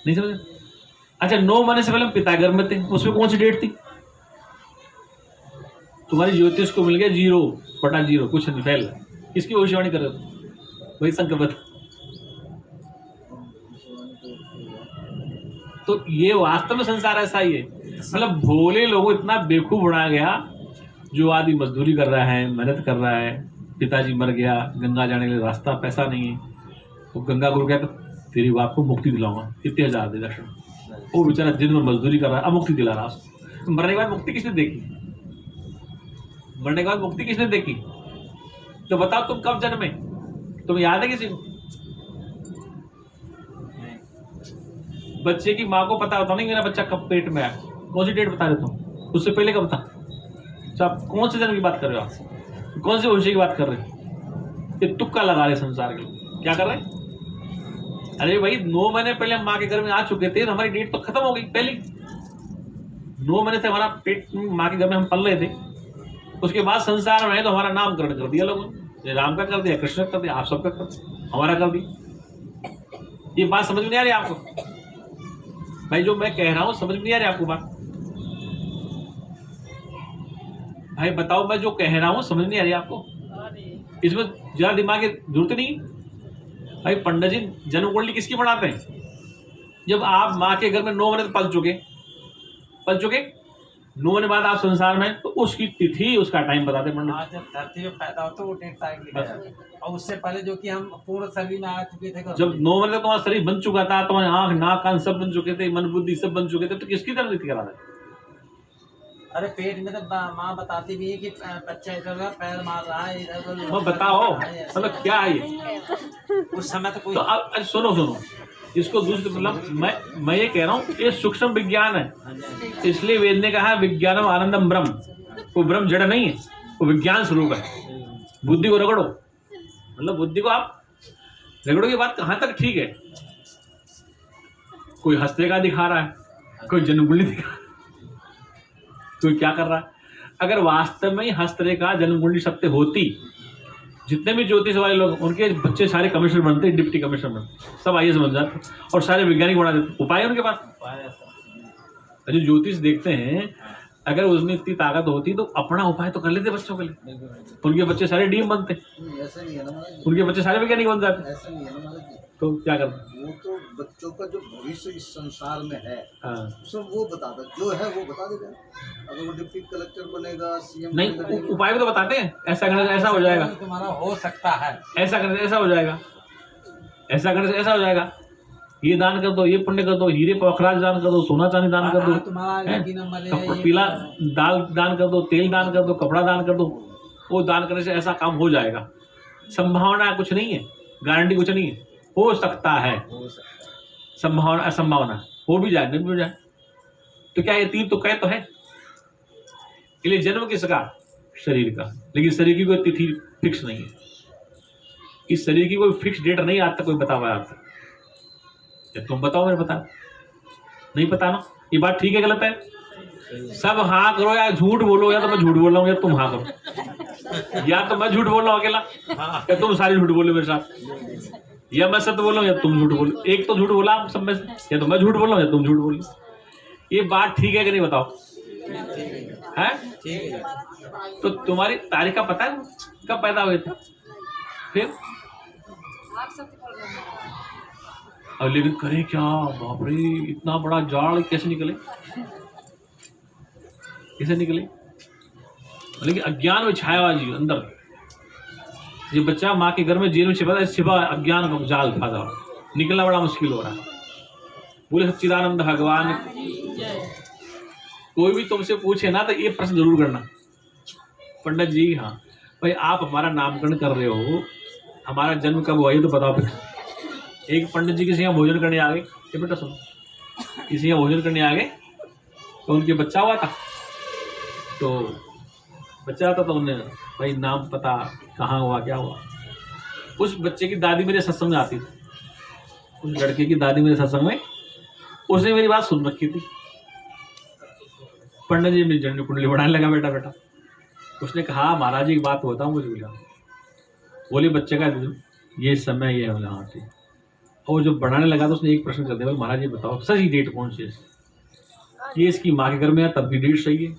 नहीं समझ? अच्छा, 9 महीने से पहले हम पिता घर में थे, उसमें कौन सी डेट थी? तुम्हारी ज्योतिष को मिल गया 0/0, कुछ नहीं, फेल। किसकी भविष्यवाणी कर रहे हो वही शंकर बता। तो ये वास्तव में संसार ऐसा ही है, मतलब भोले लोगों इतना बेवकूफ बनाया गया। जो आदमी मजदूरी कर रहा है, मेहनत कर रहा है, पिताजी मर गया, गंगा जाने के लिए रास्ता पैसा नहीं है, तो गंगा गुरु कहता तेरी बाप को मुक्ति दिलाऊंगा, इतने 1000 दे दक्षिण। वो बेचारा दिन में मजदूरी कर रहा है, अब मुक्ति दिला रहा है। मरने के बाद मुक्ति किसने देखी? मरने के बाद मुक्ति किसने देखी? तो बताओ तुम कब जन्मे? तुम्हें याद है किसी को? बच्चे की माँ को पता होता नहीं मेरा बच्चा कब पेट में आया, कौन सी डेट बता देता हूँ, उससे पहले कब था? तो आप कौन से जन्म की बात कर रहे हो? आप कौन से भविष्य की बात कर रहे हो? ये तुक्का लगा रहे संसार के लोग। क्या कर रहे हैं? अरे भाई 9 महीने पहले हम माँ के घर में आ चुके थे, तो हमारी डेट तो खत्म हो गई पहले। 9 महीने से हमारा पेट माँ के घर में हम पल रहे थे, उसके बाद संसार में है तो हमारा नामकरण कर दिया लोगों ने। राम का कर दिया, कृष्ण का कर दिया, आप सबका कर दिया, हमारा कर दिया। ये बात समझ में नहीं आ रही आपको? भाई जो मैं कह रहा हूँ समझ में नहीं आ रही आपको बात? भाई बताओ, मैं जो कह रहा हूँ समझ नहीं आ रही आपको? इसमें ज्यादा दिमाग की जरूरत नहीं। भाई पंडित जी जन्म कुंडली किसकी बनाते हैं? जब आप माँ के घर में 9 महीने पल चुके 9 महीने बाद आप संसार में, तो उसकी तिथि उसका टाइम बताते पंडित। आज जब धरती में पैदा होते वो डेट तारीख लिखा जाता है। और उससे पहले जो कि हम पूर्ण शरीर में आ चुके थे, जब 9 महीने तक तुम्हारा शरीर बन चुका था, तुम्हारे आंख नाक कान सब बन चुके थे, मन बुद्धि सब बन चुके थे, तो किसकी तरह तिथि करा रहे? अरे पेट में तो माँ बताती भी है कि बच्चा इधर पैर मार रहा है, इधर वो बताओ मतलब क्या है ये? उस समय तो कोई तो अब सुनो इसको दूसरे मतलब मैं ये कह रहा हूँ, ये सूक्ष्म विज्ञान है। इसलिए वेद ने कहा विज्ञानम आनंदम ब्रह्म। वो ब्रह्म जड़ नहीं है, वो विज्ञान स्वरूप है। बुद्धि को रगड़ो, मतलब बुद्धि को आप रगड़ो की बात कहाँ तक ठीक है। कोई हस्तरेखा दिखा रहा है, कोई जन्मकुंडली दिखा रहा है, कोई क्या कर रहा है। अगर वास्तव में ही हस्तरेखा जन्मकुंडली सत्य होती, जितने भी ज्योतिष वाले लोग, उनके बच्चे सारे कमिश्नर बनते, डिप्टी कमिश्नर बनते, सब IAS बन जाते और सारे वैज्ञानिक बना देते। उपाय है उनके पास। जो ज्योतिष देखते हैं, अगर उसमें इतनी ताकत होती तो अपना उपाय तो कर लेते बच्चों के लिए। उनके बच्चे सारे डीएम बनते, उनके बच्चे सारे वैज्ञानिक बन जाते। ऐसा नहीं है ना महाराज जी, तो क्या करना, वो तो बच्चों का जो भविष्य इस संसार में है हाँ। सब वो बताता, जो है वो बता देगा। अगर वो डिप्टी कलेक्टर बनेगा, CM नहीं, बनेगा, उपाय भी तो बताते हैं, ऐसा करने से ऐसा हो जाएगा, तुम्हारा हो सकता है, ऐसा करने से ऐसा हो जाएगा, ऐसा करने से ऐसा हो जाएगा, ये दान कर दो, ये पुण्य कर दो, हीरे पखराज दान कर दो, सोना चांदी दान कर दो, तुम्हारा लकी नंबर है, पीला दाल दान कर दो, तेल दान कर दो, कपड़ा दान कर दो। वो दान करने से ऐसा काम हो जाएगा। संभावना कुछ नहीं है, गारंटी कुछ नहीं है, हो सकता है। संभावना असंभावना हो भी जाए, नहीं भी हो जाए, तो क्या ये तीर तो कह तो है। इसलिए जन्म किसका? शरीर का, लेकिन शरीर की कोई तिथि फिक्स नहीं है। इस शरीर की कोई फिक्स डेट नहीं आज तक कोई बता पाया आपको। तुम बताओ, मेरे बता, नहीं पता ना। ये बात ठीक है गलत है? सब हाँ करो या झूठ बोलो, या तो मैं झूठ बोल रहा हूँ या तुम हाँ करो, या तो मैं झूठ बोल रहा हूँ अकेला या तुम सारे झूठ बोलो मेरे साथ, या मैं सत्य बोल रहा हूँ या तुम झूठ बोलो। एक तो झूठ बोला आप सब में से, या तो मैं झूठ बोल रहा हूँ या तुम झूठ बोल रहे हो। ये बात ठीक है कि नहीं बताओ? है ठीक है। तो तुम्हारी तारीख का पता है कब पैदा हुए थे? फिर अब लेकिन करें क्या? बाप रे, इतना बड़ा जाल कैसे निकले, कैसे निकले? लेकिन अज्ञान में छाया हुआ जीव अंदर। ये बच्चा माँ के घर में जेल में छिपा अज्ञान का जाल फंसा, निकलना बड़ा मुश्किल हो रहा है। बोले सच्चिदानंद भगवान। कोई भी तुमसे पूछे ना तो ये प्रश्न जरूर करना, पंडित जी हाँ भाई आप हमारा नामकरण कर रहे हो, हमारा जन्म कब हुआ ये तो बताओ। फिर एक पंडित जी किसी यहाँ भोजन करने आ गए, ये बेटा सुनो, किसी यहाँ भोजन करने आ गए तो उनके बच्चा हुआ था, तो बच्चा था तो उन्हें भाई नाम पता कहाँ हुआ क्या हुआ। उस बच्चे की दादी मेरे सत्संग में आती थी, उस लड़के की दादी मेरे सत्संग में, उसने मेरी बात सुन रखी थी। पंडित जी मेरी जन्म कुंडली बढ़ाने लगा बेटा बेटा। उसने कहा महाराज जी एक बात बताऊँ मुझे, बोले बच्चे का ये समय ये वाला हाँ ठीक। और जब बढ़ाने लगा तो उसने एक प्रश्न कर दिया, महाराज जी बताओ सही डेट कौन सी है? ये इसकी माँ के घर में है तब की डेट सही है,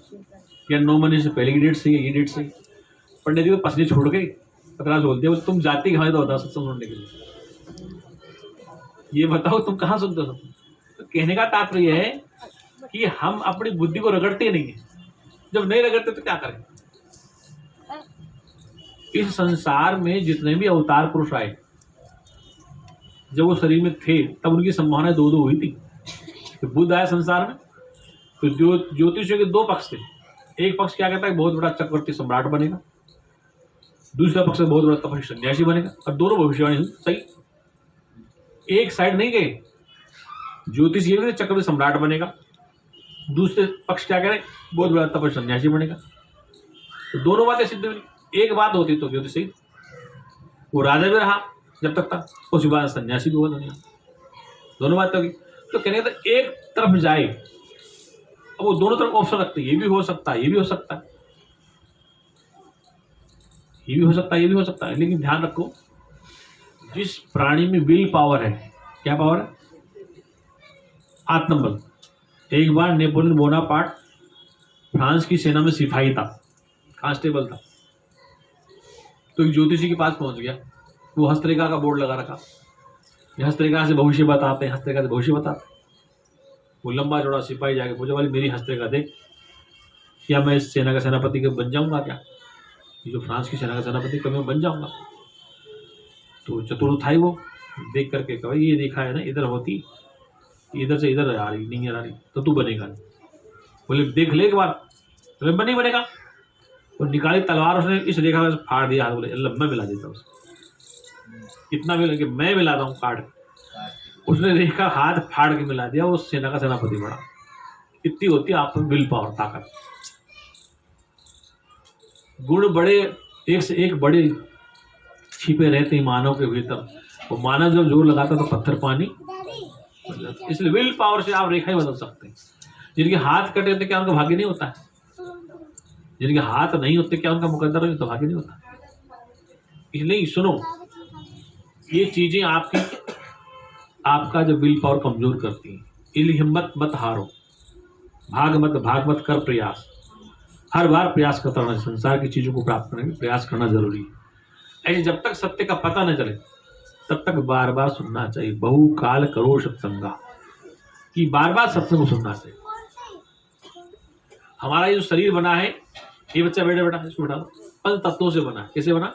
या 9 महीने से पहले की डेट सही है, ये डेट सही? पंडित जी को पसली छोड़ गई, पतरा बोल दिया, तुम जाती कहाँ तो बताओ सत्संग सुनने के लिए, ये बताओ तुम कहाँ सुनते हो? तो कहने का तात्पर्य है कि हम अपनी बुद्धि को रगड़ते नहीं है। जब नहीं रगड़ते तो क्या करें? इस संसार में जितने भी अवतार पुरुष आए, जब वो शरीर में थे तब उनकी संभावना 2 हुई थी। तो बुद्ध आया संसार में, तो ज्योतिषियों के 2 पक्ष थे। एक पक्ष क्या कहता है बहुत बड़ा चक्रवर्ती सम्राट बनेगा, दूसरा पक्ष बहुत बड़ा तपस्वी सन्यासी बनेगा, और दोनों भविष्यवाणी हुई सही। एक साइड नहीं गए, ज्योतिष ये भी चक्रवर्ती सम्राट बनेगा, दूसरे पक्ष क्या कह रहे बहुत बड़ा तपस्वी सन्यासी बनेगा। तो दोनों बातें सिद्ध हुई। एक बात होती तो ज्योतिष सही, वो राजा भी रहा जब तक था, उसके बाद सन्यासी भी हुआ दुनिया, दोनों बातें होगी। तो कहने का एक तरफ जाए, अब वो दोनों तरफ ऑप्शन रखते, ये भी हो सकता है, ये भी हो सकता है, ये भी हो सकता है, ये भी हो सकता है। लेकिन ध्यान रखो, जिस प्राणी में विल पावर है, क्या पावर है? आत्मबल। एक बार नेपोलियन बोनापार्ट फ्रांस की सेना में सिपाही था, कांस्टेबल था, तो एक ज्योतिषी के पास पहुंच गया। वो हस्तरेखा का बोर्ड लगा रखा, ये हस्तरेखा से भविष्य बताते हैं, हस्तरेखा से भविष्य बताते। वो लंबा चौड़ा सिपाही जाके पूछा, वाली मेरी हस्ते का देख, क्या मैं इस सेना का सेनापति के बन जाऊंगा क्या? ये जो फ्रांस की सेना का सेनापति कभी मैं बन जाऊंगा? तो चतुर था ही वो, देख करके कहा ये देखा है ना, इधर होती, इधर से इधर आ रही नहीं आ रही, तो तू बनेगा नहीं। बोले देख ले एक बार, तो मैं नहीं बनेगा। तो निकाली तलवार, उसने इस रेखा में फाड़ दिया हाथ। बोले अल्लाह मैं मिला देता हूँ उसको, इतना मिला कि मैं मिलाता हूँ काट। उसने रेखा हाथ फाड़ के मिला दिया, वो सेना का सेनापति बड़ा। इतनी होती है आप में विल पावर, ताकत। गुण बड़े एक से एक बड़े छिपे रहते हैं मानव के भीतर। वो मानव जब जोर लगाता तो पत्थर पानी, इसलिए विल पावर से आप रेखा ही बदल सकते हैं। जिनके हाथ कटे होते क्या उनका भाग्य नहीं होता है? जिनके हाथ नहीं होते क्या उनका मुकद्दर नहीं, तो भाग्य नहीं होता। इसलिए सुनो, ये चीजें आपका जो विल पावर कमजोर करती हैं। इसलिए हिम्मत मत हारो, भाग मत कर प्रयास, हर बार प्रयास करता रहना। संसार की चीजों को प्राप्त करने के प्रयास करना जरूरी है। ऐसे जब तक सत्य का पता न चले तब तक बार बार सुनना चाहिए। बहुकाल करो सत्संगा, कि बार बार सत्संग को सुनना चाहिए। हमारा ये जो शरीर बना है, ये बच्चा बेटा इसको उठा, पंच तत्वों से बना। कैसे बना?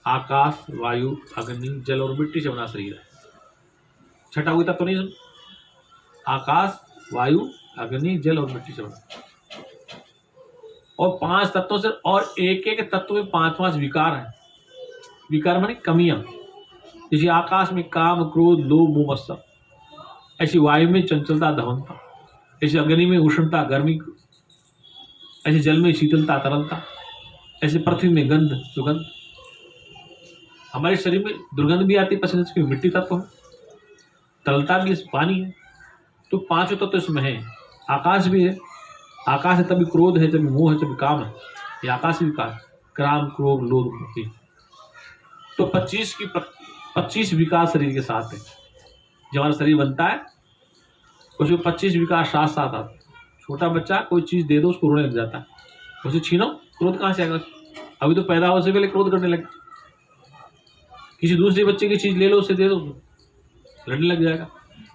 आकाश, वायु, अग्नि, जल और मिट्टी से बना शरीर है। छठा कोई तत्व नहीं, आकाश, वायु, अग्नि, जल और मिट्टी से बना। और 5 तत्वों से, और एक एक तत्व में 5 विकार हैं। विकार माने कमियां। जैसे आकाश में काम, क्रोध, लोभ, मोह, मत्सर। ऐसी वायु में चंचलता, धवनता। ऐसे अग्नि में उष्णता, गर्मी। ऐसे जल में शीतलता, तरलता। ऐसे पृथ्वी में गंध, सुगंध। हमारे शरीर में दुर्गंध भी आती है पसीने से, मिट्टी तत्व है। तरलता भी पानी है। तो 5 तत्व इसमें है। आकाश भी है, आकाश है तभी क्रोध है, तभी मोह है, तभी काम है। ये आकाश विकार, काम, क्रोध, लोभ, मोह। तो 25 विकार शरीर के साथ है। जब हमारा शरीर बनता है उसमें 25 विकार साथ साथ आते। छोटा बच्चा कोई चीज दे दो उसको रोने लग जाता है, उसे छीनो, क्रोध कहाँ से आएगा? अभी तो पैदा होने से पहले क्रोध करने लगे। किसी दूसरे बच्चे की चीज ले लो, उसे दे दो, लड़ने लग जाएगा।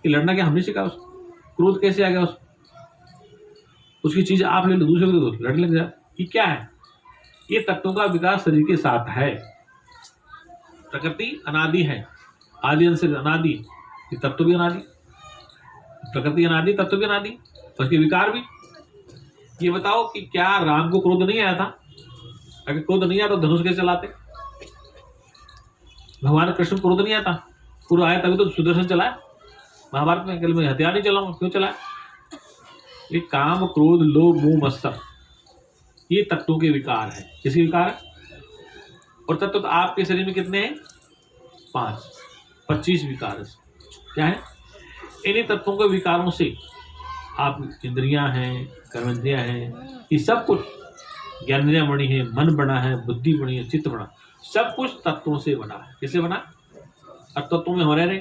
ये लड़ना क्या हमने सिखाया उसको? क्रोध कैसे आ गया उसको? उसकी चीज आप ले लो, दूसरे को दे दो, लड़ने लग जाएगा। ये क्या है? ये तत्वों का विकास शरीर के साथ है। प्रकृति अनादि है, आदि अंश से अनादि। ये तत्व भी अनादि, प्रकृति अनादि, तत्व भी अनादि, और उसके विकार भी। ये बताओ कि क्या राम को क्रोध नहीं आया था? अगर क्रोध नहीं आया तो धनुष कैसे चलाते? भगवान कृष्ण क्रोध नहीं आता, क्रोध आया तभी तो सुदर्शन चलाया। महाभारत में कल मैं हथियार नहीं चलाऊंगा, क्यों चलाया? ये काम, क्रोध, लोभ, मोह, मत्सर, ये तत्वों के विकार है। किसके विकार है? और तत्व तो आपके शरीर में कितने हैं? 5, 25 विकार है। क्या है? इन्हीं तत्वों के विकारों से आप इंद्रियां हैं, कर्मेंद्रियां हैं, ये सब कुछ, ज्ञानेंद्रियां बनी है, मन बना है, बुद्धि बनी है, चित्त बना, सब कुछ तत्वों से बना है। किससे बना? और तत्वों में हो रहे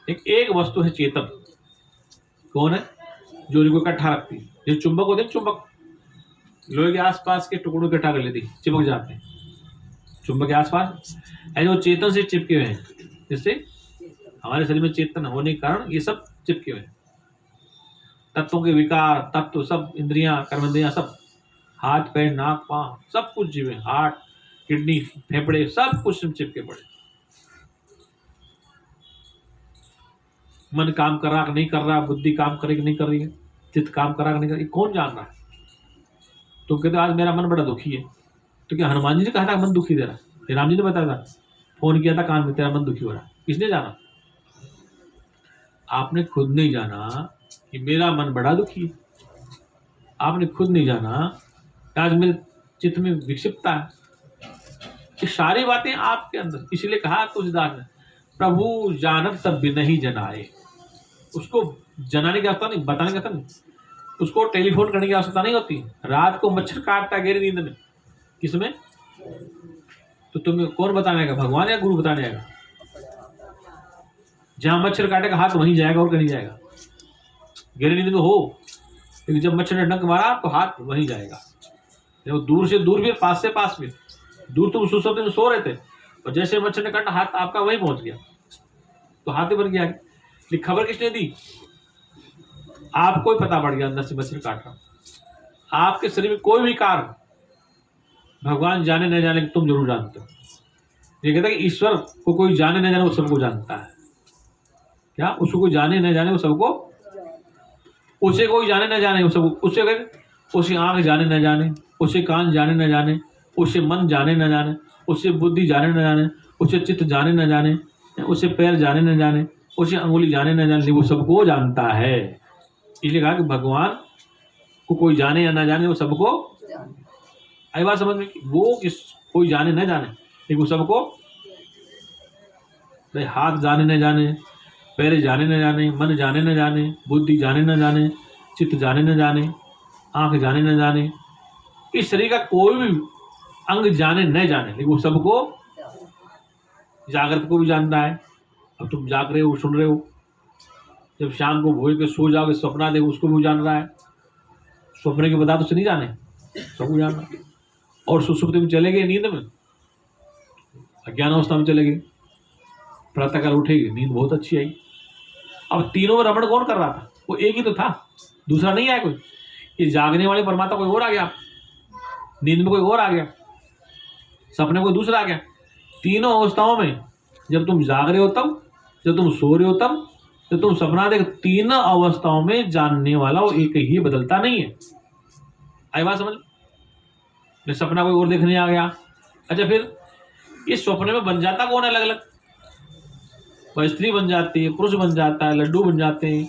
एक वस्तु है चेतन। कौन है? जो इनको इकट्ठा रखती है। जो चुंबक होते हैं, चुंबक लोहे के आसपास के टुकड़ों इकट्ठा कर लेती, चिपक जाते हैं चुंबक के आसपास। ऐसे वो चेतन से चिपके हुए हैं, जिससे हमारे शरीर में चेतन होने के कारण ये सब चिपके हुए हैं। तत्वों के विकार, तत्व सब, इंद्रियां, कर्मेंद्रियां, सब, हाथ, पैर, नाक, पांव, सब कुछ जीवे, हार्ट, किडनी, फेफड़े, सब कुछ चिपके पड़े। मन काम कर रहा कि नहीं कर रहा, बुद्धि काम करे कि नहीं कर रही है, चित्त काम कर रहा कि नहीं कर रही, कौन जान रहा है? तो कहते आज मेरा मन बड़ा दुखी है। तो क्या हनुमान जी ने कहा था मन दुखी दे रहा? ये राम जी ने बताया था, फोन किया था कान में, तेरा मन दुखी हो रहा। किसने जाना? आपने खुद नहीं जाना कि मेरा मन बड़ा दुखी है। आपने खुद नहीं जाना कि आज मेरे चित्त में विक्षिप्तता है। ये सारी बातें आपके अंदर। इसलिए कहा तुलसीदास ने, प्रभु जानत सब बिनहि जनाए। उसको जनाने की आवश्यकता नहीं, बताने की आवश्यकता नहीं, उसको टेलीफोन करने की आवश्यकता नहीं होती। रात को मच्छर काटता गहरी नींद में, किसमें? तो तुम्हें कौन बताने आएगा? भगवान या गुरु बताने आएगा? जहां मच्छर काटेगा हाथ वहीं जाएगा और कहीं जाएगा। गहरी नींद में हो, लेकिन जब मच्छर ने डंक मारा तो हाथ वहीं जाएगा। जब दूर से दूर भी, पास से पास भी। दूर तुम सुसोते में सो रहे थे और जैसे मच्छर ने काटा हाथ आपका वहीं पहुंच गया, तो हाथ ही बन गया। ये खबर किसने दी? आपको ही पता पड़ गया अंदर से मछली काट रहा। आपके शरीर में कोई भी कार्य भगवान जाने न जाने तुम जरूर जानते हो। ये कहता है कि ईश्वर को कोई जाने न जाने वो सबको जानता है। क्या? उसको कोई जाने न जाने वो सबको, उसे कोई जाने न जाने वो सब, उसे आंख जाने न जाने, उसे कान जाने न जाने, उसे मन जाने न जाने, उसे बुद्धि जाने न जाने, उसे चित्त जाने न जाने, उसे पैर जाने न जाने, उसे अंगुली जाने न जाने, वो सबको जानता है। इसलिए कहा कि भगवान को कोई जाने या न जाने वो सबको, आई बात समझ में? वो किस कोई जाने न जाने लेकिन वो सबको, भाई हाथ जाने न जाने, पैर जाने न जाने, मन जाने न जाने, बुद्धि जाने न जाने, चित्त जाने न जाने, आंख जाने न जाने, इस शरीर का कोई भी अंग जाने न जाने लेकिन वो सबको, जागृत को भी जानता है। अब तुम जाग रहे हो, सुन रहे हो, जब शाम को भोज के सो जाओगे सपना देखो उसको भी जान रहा है। सपने की बता तो नहीं जाने, सबको जान रहा। और सुसुप्ति में चले गए, नींद में अज्ञान अवस्था में चले गए, प्रातःकाल उठेगी, नींद बहुत अच्छी आई। अब तीनों में रमण कौन कर रहा था? वो एक ही तो था, दूसरा नहीं आया कोई। ये जागने वाले परमात्मा कोई और आ गया, नींद में कोई और आ गया, सपने में कोई दूसरा आ गया। तीनों अवस्थाओं में, जब तुम जाग रहे हो तब, जब तुम सो रहे हो तब, जब तुम सपना देख, तीनों अवस्थाओं में जानने वाला वो एक ही, बदलता नहीं है। आई बात समझ? मैं सपना कोई और देखने आ गया, अच्छा फिर इस सपने में बन जाता कौन अलग अलग? वह स्त्री बन जाती है, पुरुष बन जाता है, लड्डू बन जाते हैं,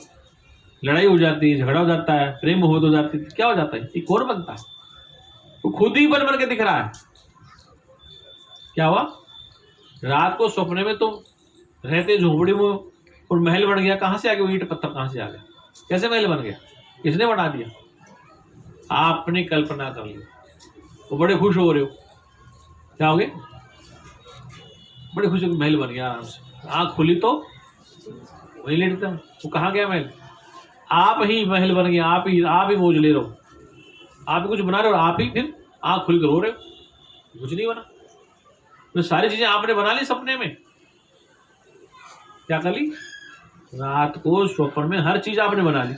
लड़ाई हो जाती है, झगड़ा हो जाता है, प्रेम मोहब्बत हो जाती है, क्या हो जाता है? ये कौन बनता है? वो खुद ही बन के दिख रहा है। क्या हुआ? रात को सपने में तुम रहते झोपड़ी में और महल बन गया, कहां से आ गया? ईंट पत्थर कहां से आ गया? कैसे महल बन गया? किसने बना दिया? आपने कल्पना कर ली। वो बड़े खुश हो रहे हो, क्या हो गए? बड़े खुश हो, महल बन गया आराम से। आँख खुली तो वही लेटते हैं, वो कहाँ गया महल? आप ही महल बन गया, आप ही मौज ले रहे हो, आप ही कुछ बना रहे हो, आप ही फिर आँख खुल कर रो रहे हो, कुछ नहीं बना। तो सारी चीजें आपने बना ली सपने में। क्या कर ली? रात को स्वप्न में हर चीज आपने बना ली।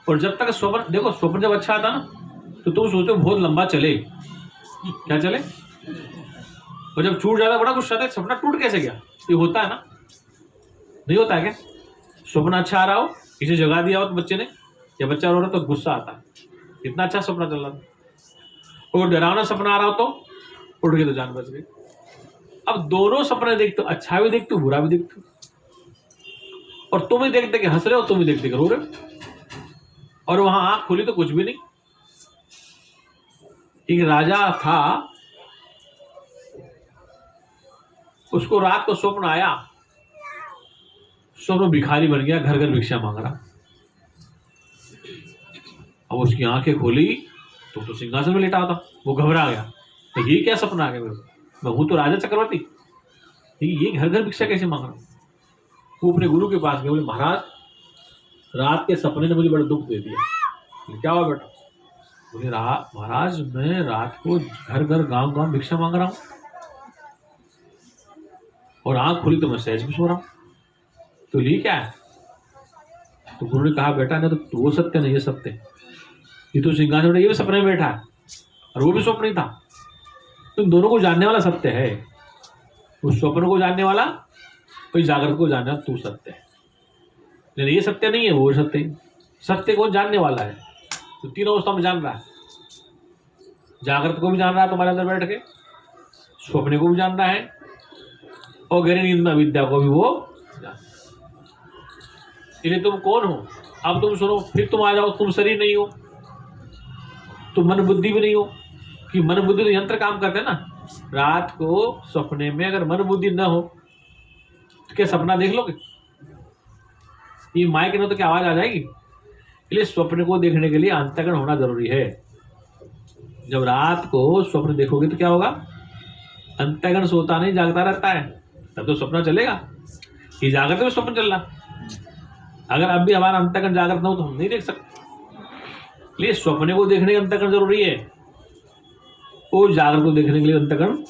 और जब तक स्वप्न, देखो स्वप्न जब अच्छा आता ना तो तुम सोचते हो बहुत लंबा चले, क्या चले, और जब छूट जाता बड़ा गुस्सा आता है, सपना टूट कैसे गया? ये होता है ना, नहीं होता है क्या? सपना अच्छा आ रहा हो, इसे जगा दिया हो तो बच्चे ने, या बच्चा रो रहा तो गुस्सा आता है, इतना अच्छा सपना चल रहा था। और डरावना सपना आ रहा हो तो उठ के तो जान बच गई। अब दोनों सपने देखते हो, अच्छा भी देखते हो, बुरा भी देखते हो, और तुम ही देखते कि हंस रहे हो, तुम ही देखते कि रो रहे हो, और वहां आंख खुली तो कुछ भी नहीं। एक राजा था, उसको रात को स्वप्न आया, स्वप्न भिखारी बन गया, घर घर भिक्षा मांग रहा। अब उसकी आंखें खोली तो सिंहासन में लेटा था, वो घबरा गया, तो ये क्या सपना आ गया मेरे को? मैं हूं तो राजा चक्रवर्ती, ये घर घर भिक्षा कैसे मांग रहा? वो अपने गुरु के पास गए, बोले महाराज रात के सपने ने मुझे बड़ा दुख दे दिया। क्या हुआ बेटा? बोले महाराज मैं रात को घर घर गांव गांव भिक्षा मांग रहा हूं, और आंख खुली तो मैं सहज भी सो रहा हूं, तो ये क्या है? तो गुरु ने कहा बेटा ना तो वो सत्य नहीं, ये सत्य, ये तो सिंहासन, ये भी सपने में बैठा है और वो भी स्वप्न ही था। तो इन दोनों को जानने वाला सत्य है, उस स्वप्न को जानने वाला, कोई जागृत को जानने वाला तू सत्य है, लेकिन ये सत्य नहीं है, वो सत्य है। सत्य को जानने वाला है, तो तीनों अवस्था में जान रहा है, जागृत को भी जान रहा है तुम्हारे अंदर बैठ के, स्वप्न को भी जान रहा है, और गहरी नींद में विद्या को भी वो जान। इसलिए तुम कौन हो? अब तुम सुनो, फिर तुम आ जाओ, तुम शरीर नहीं हो, तुम मन बुद्धि भी नहीं हो, कि मन बुद्धि तो यंत्र काम करते हैं ना। रात को सपने में अगर मन बुद्धि न हो तो क्या सपना देख लोगे? ये माइक न तो क्या आवाज आ जाएगी? इसलिए स्वप्न को देखने के लिए अंतःकरण होना जरूरी है। जब रात को स्वप्न देखोगे तो क्या होगा? अंतःकरण सोता नहीं, जागता रहता है, तब तो सपना चलेगा। ये जागृत में स्वप्न चल रहा, अगर अब भी हमारा अंतःकरण जागृत न हो तो हम नहीं देख सकते। इसलिए स्वप्न को देखने का अंतःकरण जरूरी है, और जागृत को देखने के लिए अंतःकरण,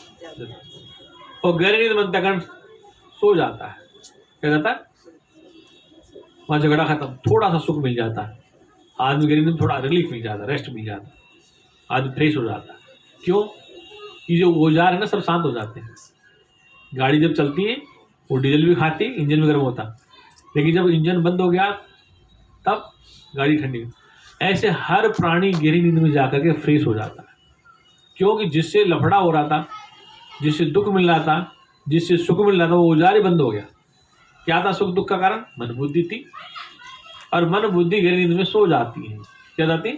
और गहरी नींद में अंतःकरण सो जाता है। क्या जाता है? वहाँ झगड़ा खत्म, थोड़ा सा सुख मिल जाता है आदमी के लिए, थोड़ा रिलीफ मिल जाता है, रेस्ट मिल जाता है, आदमी फ्रेश हो जाता है। क्यों कि जो औजार है ना सब शांत हो जाते हैं। गाड़ी जब चलती है वो डीजल भी खाती, इंजन भी गर्म होता, लेकिन जब इंजन बंद हो गया तब गाड़ी ठंडी। ऐसे हर प्राणी गहरी नींद में जाकर के फ्रेश हो जाता है। क्योंकि जिससे लफड़ा हो रहा था, जिससे दुख मिल रहा था, जिससे सुख मिल रहा था, वो औजार ही बंद हो गया। क्या था सुख दुख का कारण? मन बुद्धि थी, और मन बुद्धि गहरी नींद में सो जाती है। क्या जाती?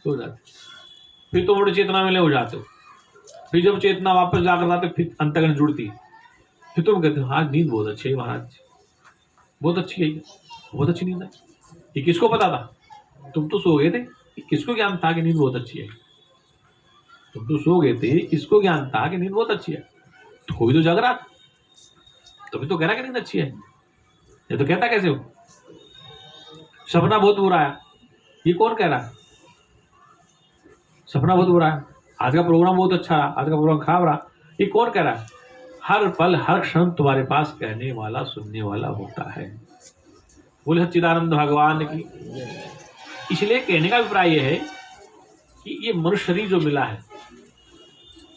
सो जाती। फिर तो बड़ी चेतना में ले हो जाते हो। फिर जब चेतना वापस जाकर आते फिर अंतर्गण जुड़ती, फिर तुम कहते हो आज नींद बहुत अच्छी है महाराज, बहुत अच्छी है, बहुत अच्छी नींद है। ये किसको पता था? तुम तो सो गए थे, किसको ज्ञान था कि नींद बहुत अच्छी है? तुम तो सो गए थे, किसको ज्ञान था कि नींद बहुत अच्छी है? तो भी तो जग रहा था, तभी तो कह रहा कि नींद अच्छी है। ये तो कहता कैसे हो? सपना बहुत बुरा है, ये कौन कह रहा है? सपना बहुत बुरा है, आज का प्रोग्राम बहुत अच्छा रहा, आज का प्रोग्राम खराब रहा, ये कौन कह रहा है? हर पल हर क्षण तुम्हारे पास कहने वाला सुनने वाला होता है। बोले सच्चिदानंद भगवान की। इसलिए कहने का अभिप्राय यह है कि ये मनुष्य शरीर जो मिला है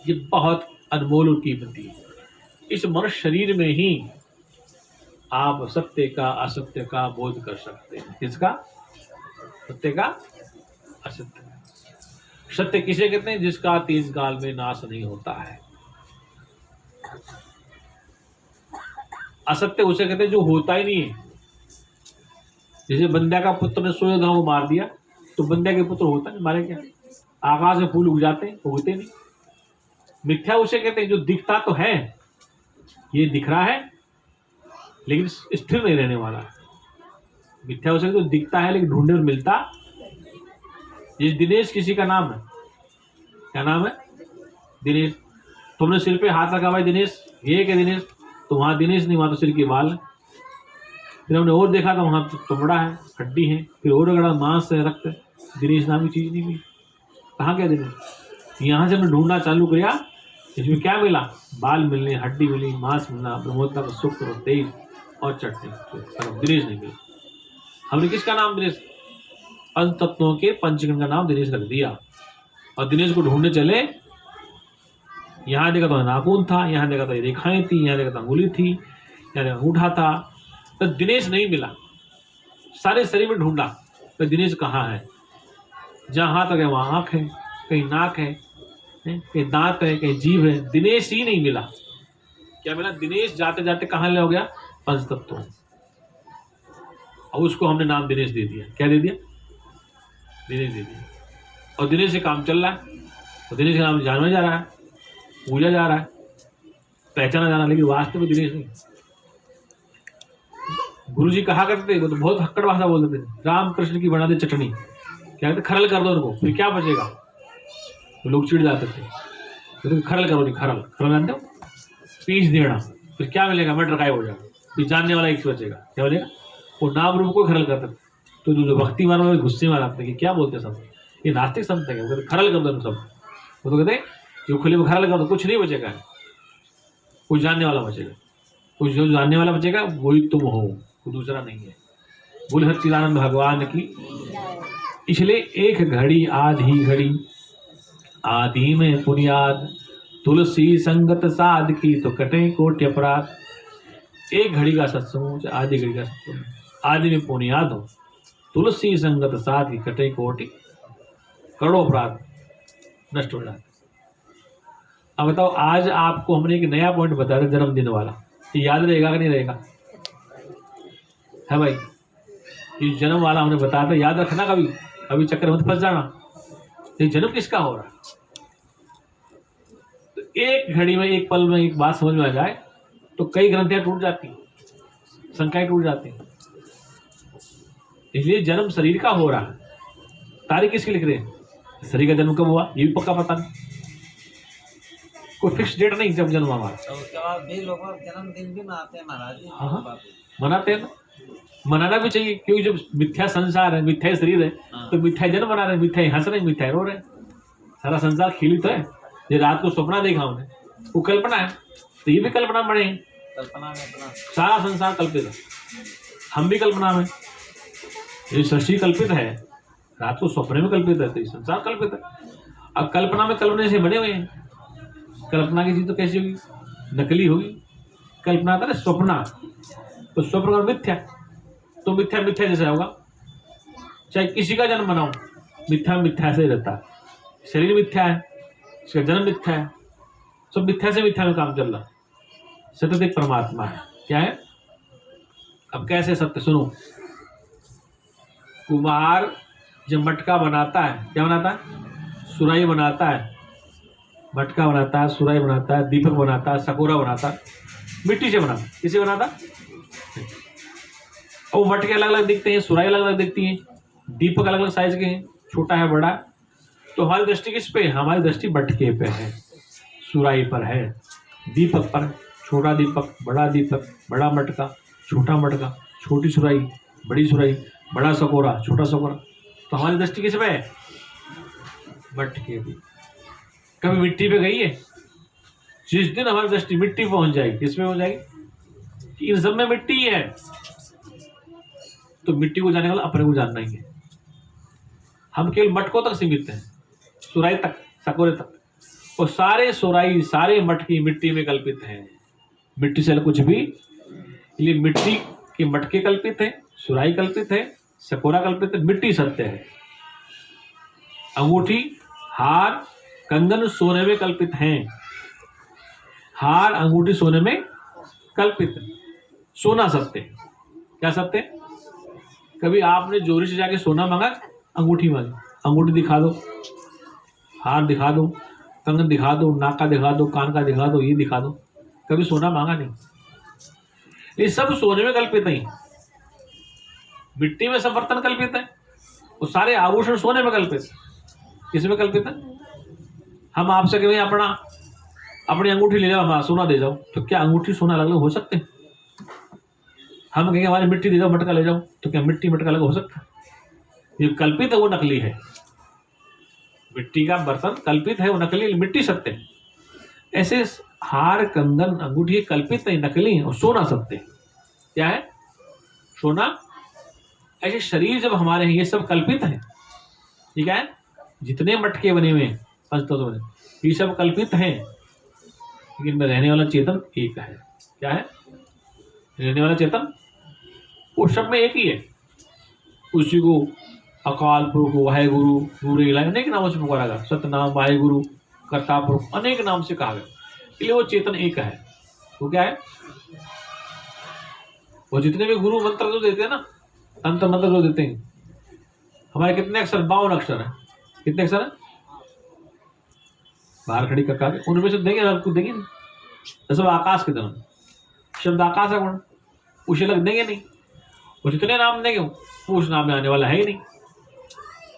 ये बहुत अनमोल और कीमती है। इस मनुष्य शरीर में ही आप सत्य का असत्य का बोध कर सकते हैं। किसका? सत्य का असत्य का। सत्य किसे कहते हैं? जिसका 3 काल में नाश नहीं होता है। असत्य उसे कहते हैं जो होता ही नहीं है। जैसे बंध्या का पुत्र ने सूर्यधन को मार दिया, तो बंध्या के पुत्र होता नहीं, मारे क्या? आकाश में फूल उग जाते हैं, उगते नहीं। मिथ्या उसे कहते हैं जो दिखता तो है, ये दिख रहा है लेकिन स्थिर नहीं रहने वाला। मिथ्या उसे तो दिखता है लेकिन ढूंढने में मिलता। ये दिनेश किसी का नाम है, क्या नाम है? दिनेश। तुमने सिर पे हाथ रखा भाई दिनेश, ये क्या दिनेश? तो वहां दिनेश नहीं, वहां तो सिर के बाल है। फिर हमने और देखा तो वहां चमड़ा है, हड्डी है, फिर और रगड़ा मांस है, रक्त है, दिनेश नाम की चीज नहीं मिली। कहाँ गया दिनेश? यहाँ से हमने ढूंढना चालू किया, इसमें क्या मिला? बाल मिलने, हड्डी मिली, मांस मिलना, ब्रह्मोत्ता का सुख और तेज और चटनी, दिनेश नहीं मिला। हमने किसका नाम दिनेश? पंच तत्वों के पंचगण का नाम दिनेश रख दिया। और दिनेश को ढूंढने चले, यहाँ देखा तो नाखून था, यहाँ देखा तो ये रेखाएं थी, यहाँ देखा तो अंगुली थी, यहाँ देखा अंगूठा था, तो दिनेश नहीं मिला। सारे शरीर में ढूंढा तो दिनेश कहाँ है? जहाँ हाथ है वहाँ आँख है, कहीं नाक है, कहीं दांत है, कहीं जीभ है, दिनेश ही नहीं मिला। क्या मिला? दिनेश जाते जाते कहाँ ले हो गया? पंच तत्व। और उसको हमने नाम दिनेश दे दिया। क्या दे दिया? दिनेश दे दिया। और दिनेश से काम चल रहा है, और दिनेश का नाम जाना जा रहा है, पूजा जा रहा है, पहचाना जा रहा है, लेकिन वास्तव में दिनेश नहीं। गुरु जी कहा करते थे, वो तो बहुत हक्कड़ भाषा बोलते थे, राम कृष्ण की बना दे चटनी। क्या कहते? खरल कर दो उनको, फिर क्या बचेगा? तो लोग चिढ़ जाते थे, तो खरल करो नहीं, खरल खरल जानते हो? पीस देना, फिर क्या मिलेगा? मटर गायब हो जाएगा, फिर जानने वाला एक बचेगा। क्या बचेगा? वो नाम रूप को खरल करते थे। तो जो भक्ति वाला गुस्से में आते कि क्या बोलते सब, ये नास्तिक संत है क्या? वो कहते खरल कर दो सब। वो तो कहते जो खुले में खरल कर दो, कुछ नहीं बचेगा, कुछ जानने वाला बचेगा, कुछ जो जानने वाला बचेगा वही तुम हो, कोई दूसरा नहीं है। बोले सच्चिदानंद भगवान की। इसलिए एक घड़ी आधी घड़ी आदि में पुनियाद, तुलसी संगत साध की तो कटे कोटि अपराध। एक घड़ी का सत्संग, आधी घड़ी का सत्संग, आदि में पुनियाद हो, तुलसी संगत साध की कटे कोटि करोड़ों अपराध नष्ट हो जाते। अब बताओ, आज आपको हमने एक नया पॉइंट बताया था जन्मदिन वाला, ये याद रहेगा कि नहीं रहेगा? है भाई, ये जन्म वाला हमने बताया था, याद रखना, कभी कभी चक्कर मत फंस जाना। ये जन्म किसका हो रहा है? तो एक घड़ी में, एक पल में एक बात समझ में आ जाए तो कई ग्रंथियां टूट जाती, शंकाएं टूट जाती। इसलिए जन्म शरीर का हो रहा है। तारीख किसकी लिख रहे हैं? शरीर का जन्म कब हुआ ये भी पक्का पता नहीं, कोई फिक्स डेट नहीं जब जन्म हमारा। तो उसके बाद भी लोग जन्मदिन भी मनाते हैं महाराज जी। हाँ, मनाते हैं ना, मनाना भी चाहिए, क्योंकि जब मिथ्या संसार है, मिथ्या शरीर है, तो मिथ्या जन्म मना रहे, मिथ्या हंस रहे, मिथ्या रो रहे। सारा संसार खिलित है। ये रात को सपना देखा हमने, वो कल्पना है, तो ये भी कल्पना बने, कल्पना में अपना सारा संसार कल्पित है। हम भी कल्पना में, ये सृष्टि कल्पित है, रात को सपने में कल्पित है, तो ये संसार कल्पित है। अब कल्पना में कल्पने से बने हुए हैं, कल्पना की चीज तो कैसी होगी, नकली होगी। कल्पना था ना स्वप्ना, तो स्वप्न और मिथ्या, तो मिथ्या मिथ्या जैसा होगा। चाहे किसी का जन्म बनाओ, मिथ्या मिथ्या से रहता है। शरीर मिथ्या है, इसका जन्म मिथ्या है, सब मिथ्या से मिथ्या में काम चल रहा। सत्य एक परमात्मा है, क्या है? अब कैसे सत्य सुनो। कुम्हार जब मटका बनाता है, क्या बनाता है? सुराही बनाता है, मटका बनाता है, सुराही बनाता है, दीपक बनाता है, सकोरा बनाता है, मिट्टी से बनाता है। किसे बनाता? और वो मटके अलग अलग दिखते हैं, सुराही अलग अलग दिखती है, दीपक अलग अलग साइज के हैं, छोटा है बड़ा। तो हमारी दृष्टि किस पे है? हमारी दृष्टि मटके पे है, सुराही पर है, दीपक पर। छोटा दीपक, बड़ा दीपक, बड़ा मटका, छोटा मटका, छोटी सुराही, बड़ी सुराही, बड़ा सकोरा, छोटा सकोरा। तो हमारी दृष्टि किस पे है? मटके पे। कभी मिट्टी पे गई है? जिस दिन हमारी दृष्टि मिट्टी पहुंच जाएगी, किस पे हो जाएगी? कि इन सब में मिट्टी ही है, तो मिट्टी को जाने वाला अपने को जानना ही है। हम केवल मटकों तक सीमित हैं, सुराही तक, सकोरे तक। और सारे सुराही, सारे मटकी मिट्टी में कल्पित हैं, मिट्टी से कुछ भी। इसलिए मिट्टी के मटके कल्पित है, सुराही कल्पित है, सकोरा कल्पित है, मिट्टी सत्य है। अंगूठी, हार, कंगन सोने में कल्पित हैं। हार, अंगूठी सोने में कल्पित है, सोना सत्य है। क्या सत्य है? कभी आपने जोरी से जाके सोना मांगा, अंगूठी मांगी? अंगूठी दिखा दो, हार दिखा दो, कंगन दिखा दो, नाक का दिखा दो, कान का दिखा दो, ये दिखा दो। कभी सोना मांगा नहीं। ये सब सोने में कल्पित नहीं, मिट्टी में सब बर्तन कल्पित है, वो सारे आभूषण सोने में कल्पित। किसमें कल्पित है? हम आपसे कहें अपनी अंगूठी ले जाओ, हम सोना दे जाओ, तो क्या अंगूठी सोना अलग अलग हो सकते हैं? हम कहेंगे हमारी मिट्टी दे जाओ, मटका ले जाओ, तो क्या मिट्टी मटका अलग हो सकता है? ये कल्पित है, वो नकली है। मिट्टी का बर्तन कल्पित है, वो नकली, मिट्टी सत्य है। ऐसे हार, कंगन, अंगूठी कल्पित नहीं, नकली है, और सोना सत्य है। क्या है? सोना। ऐसे शरीर जब हमारे हैं, ये सब कल्पित है, ठीक है? जितने मटके बने हुए हैं, पंचतत्व बने, ये सब कल्पित हैं, लेकिन में रहने वाला चेतन एक है। क्या है? रहने वाला चेतन वो सब में एक ही है। उसी को अकाल पुरुष, वाहेगुरु, गुरु इलाही अनेक नामों से पुकारा गया। सतनाम, वाहेगुरु, कर्ता पुरुष, अनेक नाम से कहा गया। इसलिए वो चेतन एक है। वो क्या है? वो जितने भी गुरु मंत्र जो देते हैं ना, तंत्र मंत्र जो देते हैं, हमारे कितने अक्षर? 52 अक्षर है। कितने अक्षर है? बाहर खड़ी करके उनमें से देंगे, आपको देंगे नहीं। जैसे आकाश के तरह शब्द आकाश है, गुण उसे लग देंगे नहीं। वो जितने नाम देंगे वो उस नाम में आने वाला है ही नहीं।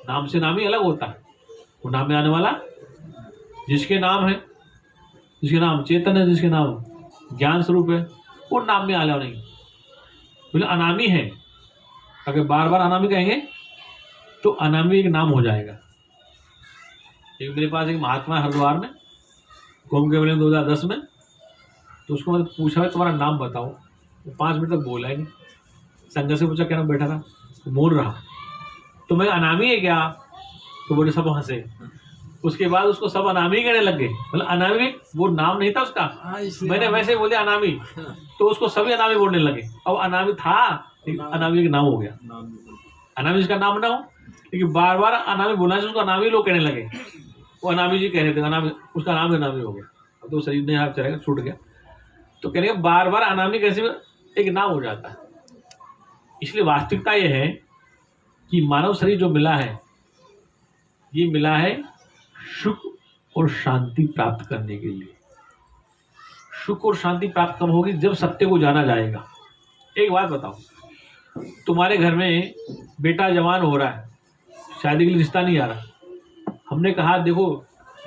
नाम से नाम ही अलग होता है। वो नाम में आने वाला जिसके नाम है, जिसके नाम चेतन है, जिसके नाम ज्ञान स्वरूप है, वो नाम में आने वाला नहीं। बोले अनामी है, अगर बार बार अनामी कहेंगे तो अनामी एक नाम हो जाएगा। एक मेरे पास एक महात्मा है हरिद्वार में, कुंभ के मेले 2010 में, तो उसको मैंने पूछा तुम्हारा नाम बताओ, वो 5 मिनट तक बोला ही नहीं। संगत से पूछा क्या नाम, बैठा था तो बोल रहा, तो मैं अनामी है क्या? तो बोले, सब हंसे। उसके बाद उसको सब अनामी कहने लग गए। मतलब अनामी वो नाम नहीं था उसका, मैंने वैसे बोले अनामी, तो उसको सभी अनामी बोलने लगे। अब अनामी था, अनामी का नाम हो गया। अनामी जिसका नाम ना हो, लेकिन बार बार अनामी बोलना से उसको अनामी लोग कहने लगे। वो अनामी जी कह रहे थे, अनामी, उसका नाम अनामी हो गया। अब तो शरीर नहीं हाथ चलेगा, छूट गया। तो कहने बार बार अनामी कैसे एक नाम हो जाता है। इसलिए वास्तविकता यह है कि मानव शरीर जो मिला है, ये मिला है सुख और शांति प्राप्त करने के लिए। सुख और शांति प्राप्त कब होगी? जब सत्य को जाना जाएगा। एक बात बताओ, तुम्हारे घर में बेटा जवान हो रहा है, शादी के लिए रिश्ता नहीं आ रहा, हमने कहा देखो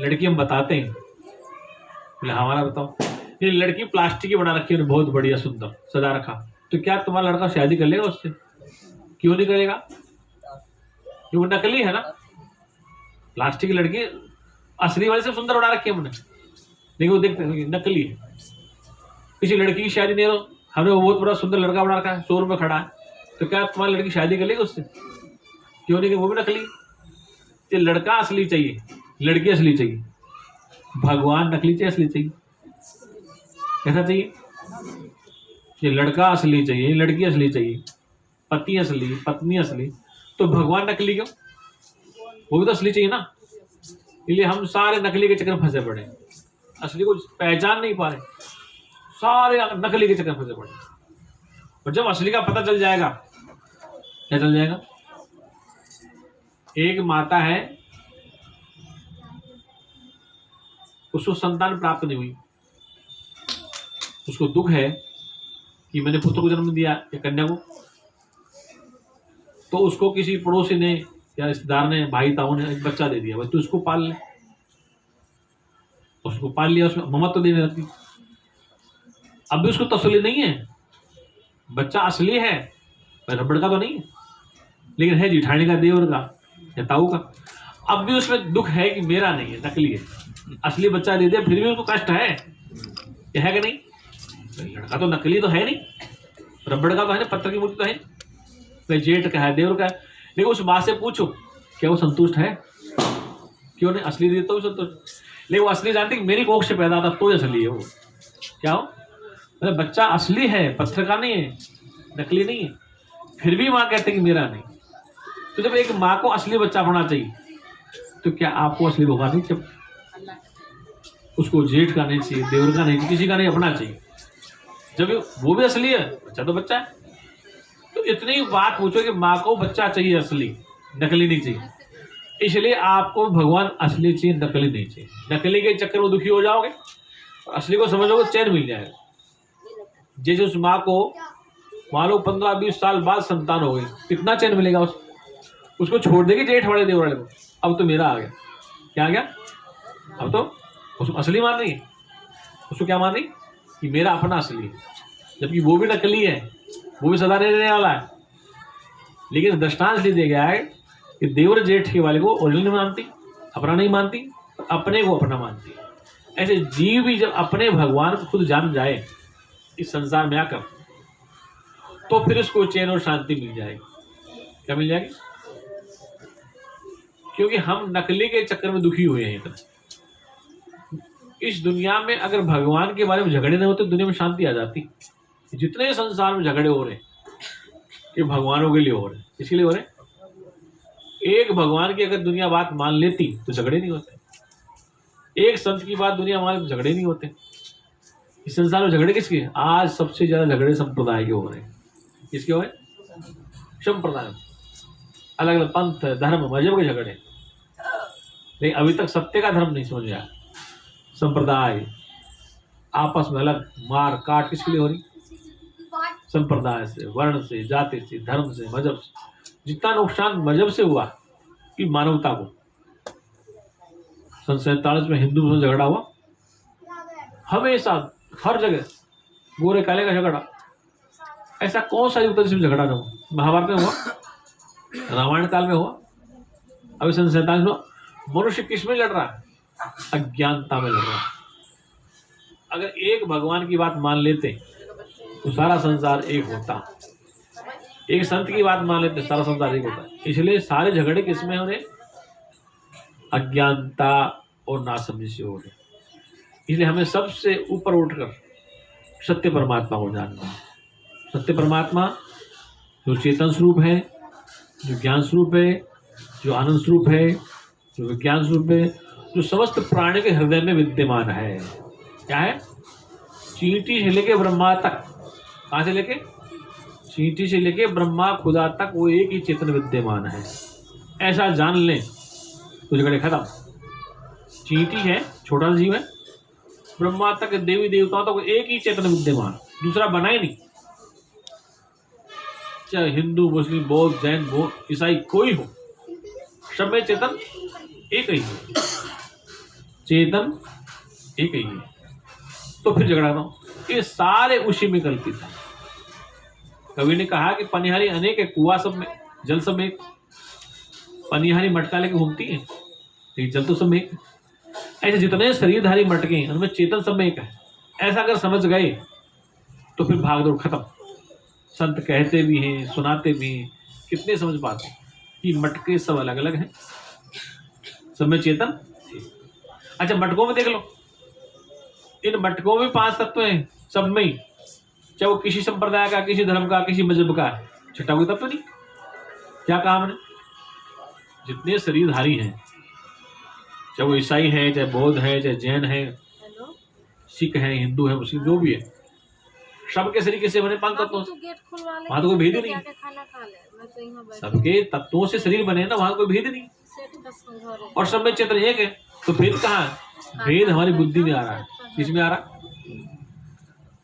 लड़की हम बताते हैं, बोले हमारा बताओ। ये लड़की प्लास्टिक की बना रखी है, बहुत बढ़िया सुंदर सजा रखा, तो क्या तुम्हारा लड़का शादी कर लेगा उससे? क्यों नहीं करेगा? क्यों? नकली है ना। प्लास्टिक की लड़की असली वाले से सुंदर बना रखी है हमने, लेकिन वो देखते नकली है। किसी लड़की की शादी नहीं हो, हमने वो बहुत बड़ा सुंदर लड़का बना रखा है, शोरूम में खड़ा है, तो क्या तुम्हारी लड़की शादी कर लेगी उससे? क्यों नहीं कि वो भी नकली। तो लड़का असली चाहिए, लड़की असली चाहिए, भगवान नकली चाहिए असली चाहिए? कैसा चाहिए? कि लड़का असली चाहिए, लड़की असली चाहिए, पति असली, पत्नी असली, तो भगवान नकली क्यों? वो भी तो असली चाहिए ना। इसलिए हम सारे नकली के चक्कर में फंसे पड़े, असली को पहचान नहीं पा रहे, सारे नकली के चक्कर में फंसे पड़े। और जब असली का पता चल जाएगा, क्या चल जाएगा? एक माता है, उसको संतान प्राप्त नहीं हुई, उसको दुख है कि मैंने पुत्र को जन्म दिया या कन्या को, तो उसको किसी पड़ोसी ने या रिश्तेदार ने, भाई ताऊ ने एक बच्चा दे दिया, भाई तू उसको पाल ले। उसको पाल लिया, उसमें ममत्व तो देने लगती। अब भी उसको तसल्ली नहीं है, बच्चा असली है, रबड़ का तो नहीं है, लेकिन है जेठानी का, देवर का या ताऊ का। अब भी उसमें दुख है कि मेरा नहीं है, नकली है। असली बच्चा दे दिया फिर भी उसको कष्ट है कि नहीं? लड़का तो नकली तो है नहीं, रबड़ का तो है नहीं, पत्थर की मूर्ति तो है नहीं, जेठ का है, देवर का है। लेकिन उस माँ से पूछो क्या वो संतुष्ट है? क्यों नहीं? असली दे तो संतुष्ट, लेकिन वो असली जानती कि मेरी कोख से पैदा था तो असली है वो। क्या हो? मतलब बच्चा असली है, पत्थर का नहीं है, नकली नहीं है, फिर भी माँ कहते कि मेरा नहीं। तो जब एक माँ को असली बच्चा होना चाहिए, तो क्या आपको असली भगवान नहीं चाहिए? उसको जेठ का नहीं चाहिए, देवर का नहीं चाहिए, किसी का नहीं अपना चाहिए। जब वो भी असली है, बच्चा तो बच्चा है। तो इतनी बात पूछो कि माँ को बच्चा चाहिए असली, नकली नहीं चाहिए। इसलिए आपको भगवान असली चाहिए, नकली नहीं चाहिए। नकली के चक्कर में दुखी हो जाओगे, असली को समझोगे चैन मिल जाएगा। जैसे उस माँ को मान लो 15-20 साल बाद संतान हो गई, कितना चैन मिलेगा उसको छोड़ देगी जेठ वाले देवर वाले को। अब तो मेरा आ गया, क्या आ गया? अब तो उसको असली मान रही है, उसको क्या मान रही कि मेरा अपना असली है, जबकि वो भी नकली है, वो भी सदा रहने वाला है। लेकिन दृष्टांत इसलिए दिया गया है कि देवर जेठ के वाले को ओरिजिनल नहीं मानती, अपना नहीं मानती, अपने को अपना मानती। ऐसे जीव भी जब अपने भगवान को खुद जान जाए इस संसार में आकर, तो फिर उसको चैन और शांति मिल जाएगी। क्या मिल जाएगी? क्योंकि हम नकली के चक्कर में दुखी हुए हैं इतना। इस दुनिया में अगर भगवान के बारे में झगड़े नहीं होते, दुनिया में शांति आ जाती। जितने संसार में झगड़े हो रहे ये भगवानों के लिए हो रहे, किसके लिए हो रहे? एक भगवान की अगर दुनिया बात मान लेती तो झगड़े नहीं होते। एक संत की बात दुनिया मान, झगड़े नहीं होते। इस संसार में झगड़े किसके? आज सबसे ज्यादा झगड़े संप्रदाय के हो रहे हैं। किसके हो रहे? संप्रदाय, अलग अलग पंथ, धर्म, मजहब के झगड़े। लेकिन अभी तक सत्य का धर्म नहीं समझ आया। संप्रदाय आपस में अलग मार काट किसके लिए हो रही? संप्रदाय से, वर्ण से, जाति से, धर्म से, मजहब से। जितना नुकसान मजहब से हुआ कि मानवता को, 47 में हिंदू मुसलमान झगड़ा हुआ, हमेशा हर जगह गोरे काले का झगड़ा। ऐसा कौन सा युग था जिसमें झगड़ा न हुआ? महाभारत में हुआ, रामायण काल में हुआ, अभी 47 में। मनुष्य किस में लड़ रहा है? अज्ञानता में लड़ रहा है। अगर एक भगवान की बात मान लेते तो सारा संसार एक होता। एक संत की बात मान लेते सारा संसार एक होता। इसलिए सारे झगड़े किसमें हो रहे? अज्ञानता और नासमझी से हो रहे। इसलिए हमें सबसे ऊपर उठकर सत्य परमात्मा को जानना है। सत्य परमात्मा जो चेतन स्वरूप है, जो ज्ञान स्वरूप है, जो आनंद स्वरूप है, जो विज्ञान स्वरूप है, जो समस्त प्राणी के हृदय में विद्यमान है। क्या है? चींटी से लेके ब्रह्मा तक। कहाँ से लेके? चींटी से लेके ब्रह्मा खुदा तक वो एक ही चेतन विद्यमान है। ऐसा जान लें तो झगड़े खत्म। चींटी है, छोटा सा जीव है, ब्रह्मा तक, देवी देवताओं तक एक ही चेतन विद्यमान, दूसरा बना ही नहीं। चाहे हिंदू, मुस्लिम, बौद्ध, जैन, ईसाई कोई हो, सब में चेतन एक ही है। चेतन एक ही है, तो फिर झगड़ा ना। ये सारे उसी में कल्पित है। कवि ने कहा कि पनिहारी अनेक है, कुआं सब में, जल सब में एक। पनिहारी मटका लेके घूमती है, लेकिन जल तो सब में एक। ऐसे जितने शरीरधारी मटके हैं उनमें चेतन सब में एक है। ऐसा अगर समझ गए तो फिर भागदौड़ खत्म। संत कहते भी हैं, सुनाते भी हैं, कितने समझ पाते हैं कि मटके सब अलग अलग हैं, सब में चेतन। अच्छा, मटकों में देख लो, इन मटकों में 5 तत्व हैं सब में ही, चाहे वो किसी संप्रदाय का, किसी धर्म का, किसी मजहब का है, छठा कोई तत्व नहीं। क्या कहा हमने? जितने शरीरधारी हैं, चाहे वो ईसाई है, चाहे बौद्ध है, चाहे जैन है, सिख है, हिंदू है, मुस्लिम, जो भी है, सबके शरीर कैसे बने? 5 तत्वों से। वहां तो कोई भेद ही नहीं, सबके तत्वों से शरीर बने ना, वहां कोई भेद नहीं, और सब में चेतन एक है। तो भेद कहाँ है? भेद हमारी बुद्धि में आ रहा है। किसमें आ रहा है?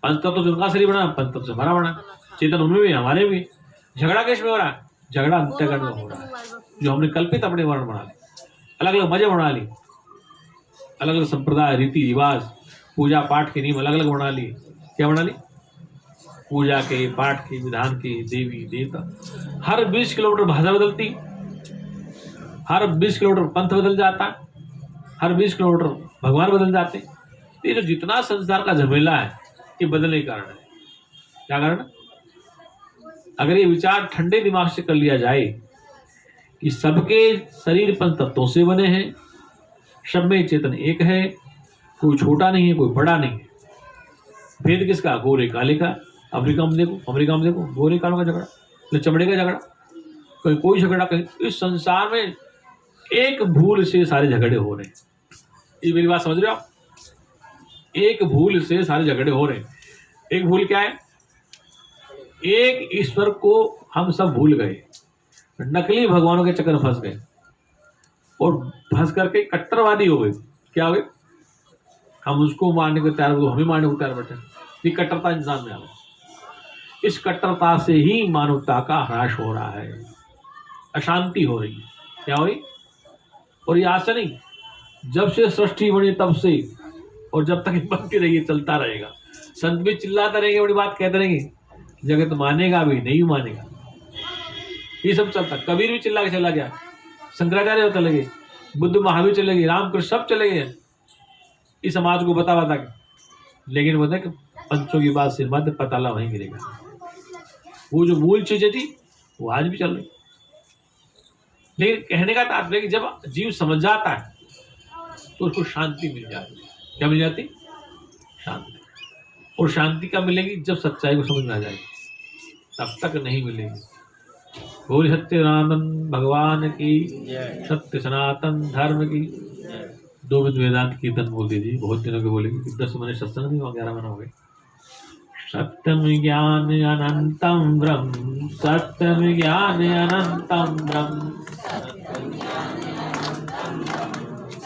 5 तत्व से उनका शरीर बना, 5 तत्व से हमारा बना, चेतन उनमें भी, हमारे भी। झगड़ा किस में हो रहा है? झगड़ा अंतःकरण में हो रहा है, जो हमने कल्पित अपने वर्ण बना ली, अलग अलग मजे बना ली, अलग अलग संप्रदाय, रीति रिवाज, पूजा पाठ के नियम अलग अलग बना लिए। क्या बना ली? पूजा के, पाठ के, विधान के, देवी देवता। हर 20 किलोमीटर भाषा बदलती, हर 20 किलोमीटर पंथ बदल जाता, हर 20 किलोमीटर भगवान बदल जाते। ये जो जितना संसार का झमेला है, ये बदलने के कारण है। क्या कारण? अगर ये विचार ठंडे दिमाग से कर लिया जाए कि सबके शरीर 5 तत्वों से बने हैं, सब में चेतन एक है, कोई छोटा नहीं है, कोई बड़ा नहीं है। भेद किसका? गोरे काले का। अमेरिका में देखो गोरे कालों का झगड़ा, न चमड़े का झगड़ा, कहीं कोई झगड़ा, कहीं। इस संसार में एक भूल से सारे झगड़े हो रहे हैं। ये मेरी बात समझ रहे हो आप? एक भूल से सारे झगड़े हो रहे हैं। एक भूल क्या है? एक ईश्वर को हम सब भूल गए, नकली भगवानों के चक्कर में फंस गए, और फंस करके कट्टरवादी हो गए। क्या हो गए? हम उसको मारने को तैयार, वो हमें मारने को तैयार बैठे। ये कट्टरता इंसान में आ गई। इस कट्टरता से ही मानवता का ह्रास हो रहा है, अशांति हो रही है। क्या हो रही? और ये आज से नहीं, जब से सृष्टि बनी तब से, और जब तक बनती रही, चलता रहेगा। संत भी चिल्लाते रहेंगे, बड़ी बात कहते रहेंगे, जगत मानेगा भी नहीं मानेगा, ये सब चलता। कबीर भी चिल्ला के चला गया, शंकराचार्य चले गए, बुद्ध महावीर चले गए, रामकृष्ण सब चले गए इस समाज को बता के। लेकिन वो देख, पंचों की बात सिर मत पताला वहीं गिरेगा। वो जो मूल चीजें थी वो आज भी चल रही। लेकिन कहने का तात्पर्य कि जब जीव समझ जाता है तो उसको शांति मिल जाती है। क्या मिल जाती? शांति। और शांति कब मिलेगी? जब सच्चाई को समझ में आ जाएगी, तब तक नहीं मिलेगी। बोल सत्यनानंद भगवान की, सत्य सनातन धर्म की। 2 बिंदु वेदांत कीर्तन बोल दीजिए, बहुत दिनों के बोलेंगे, 10 महीने सत्संग नहीं हुआ, 11 महीने हो गए। सत्यम ज्ञान अनंतम ब्रह्म, सत्यम ज्ञान अनंतम ब्रह्म, सत्यम ज्ञान अनंतम ब्रह्म,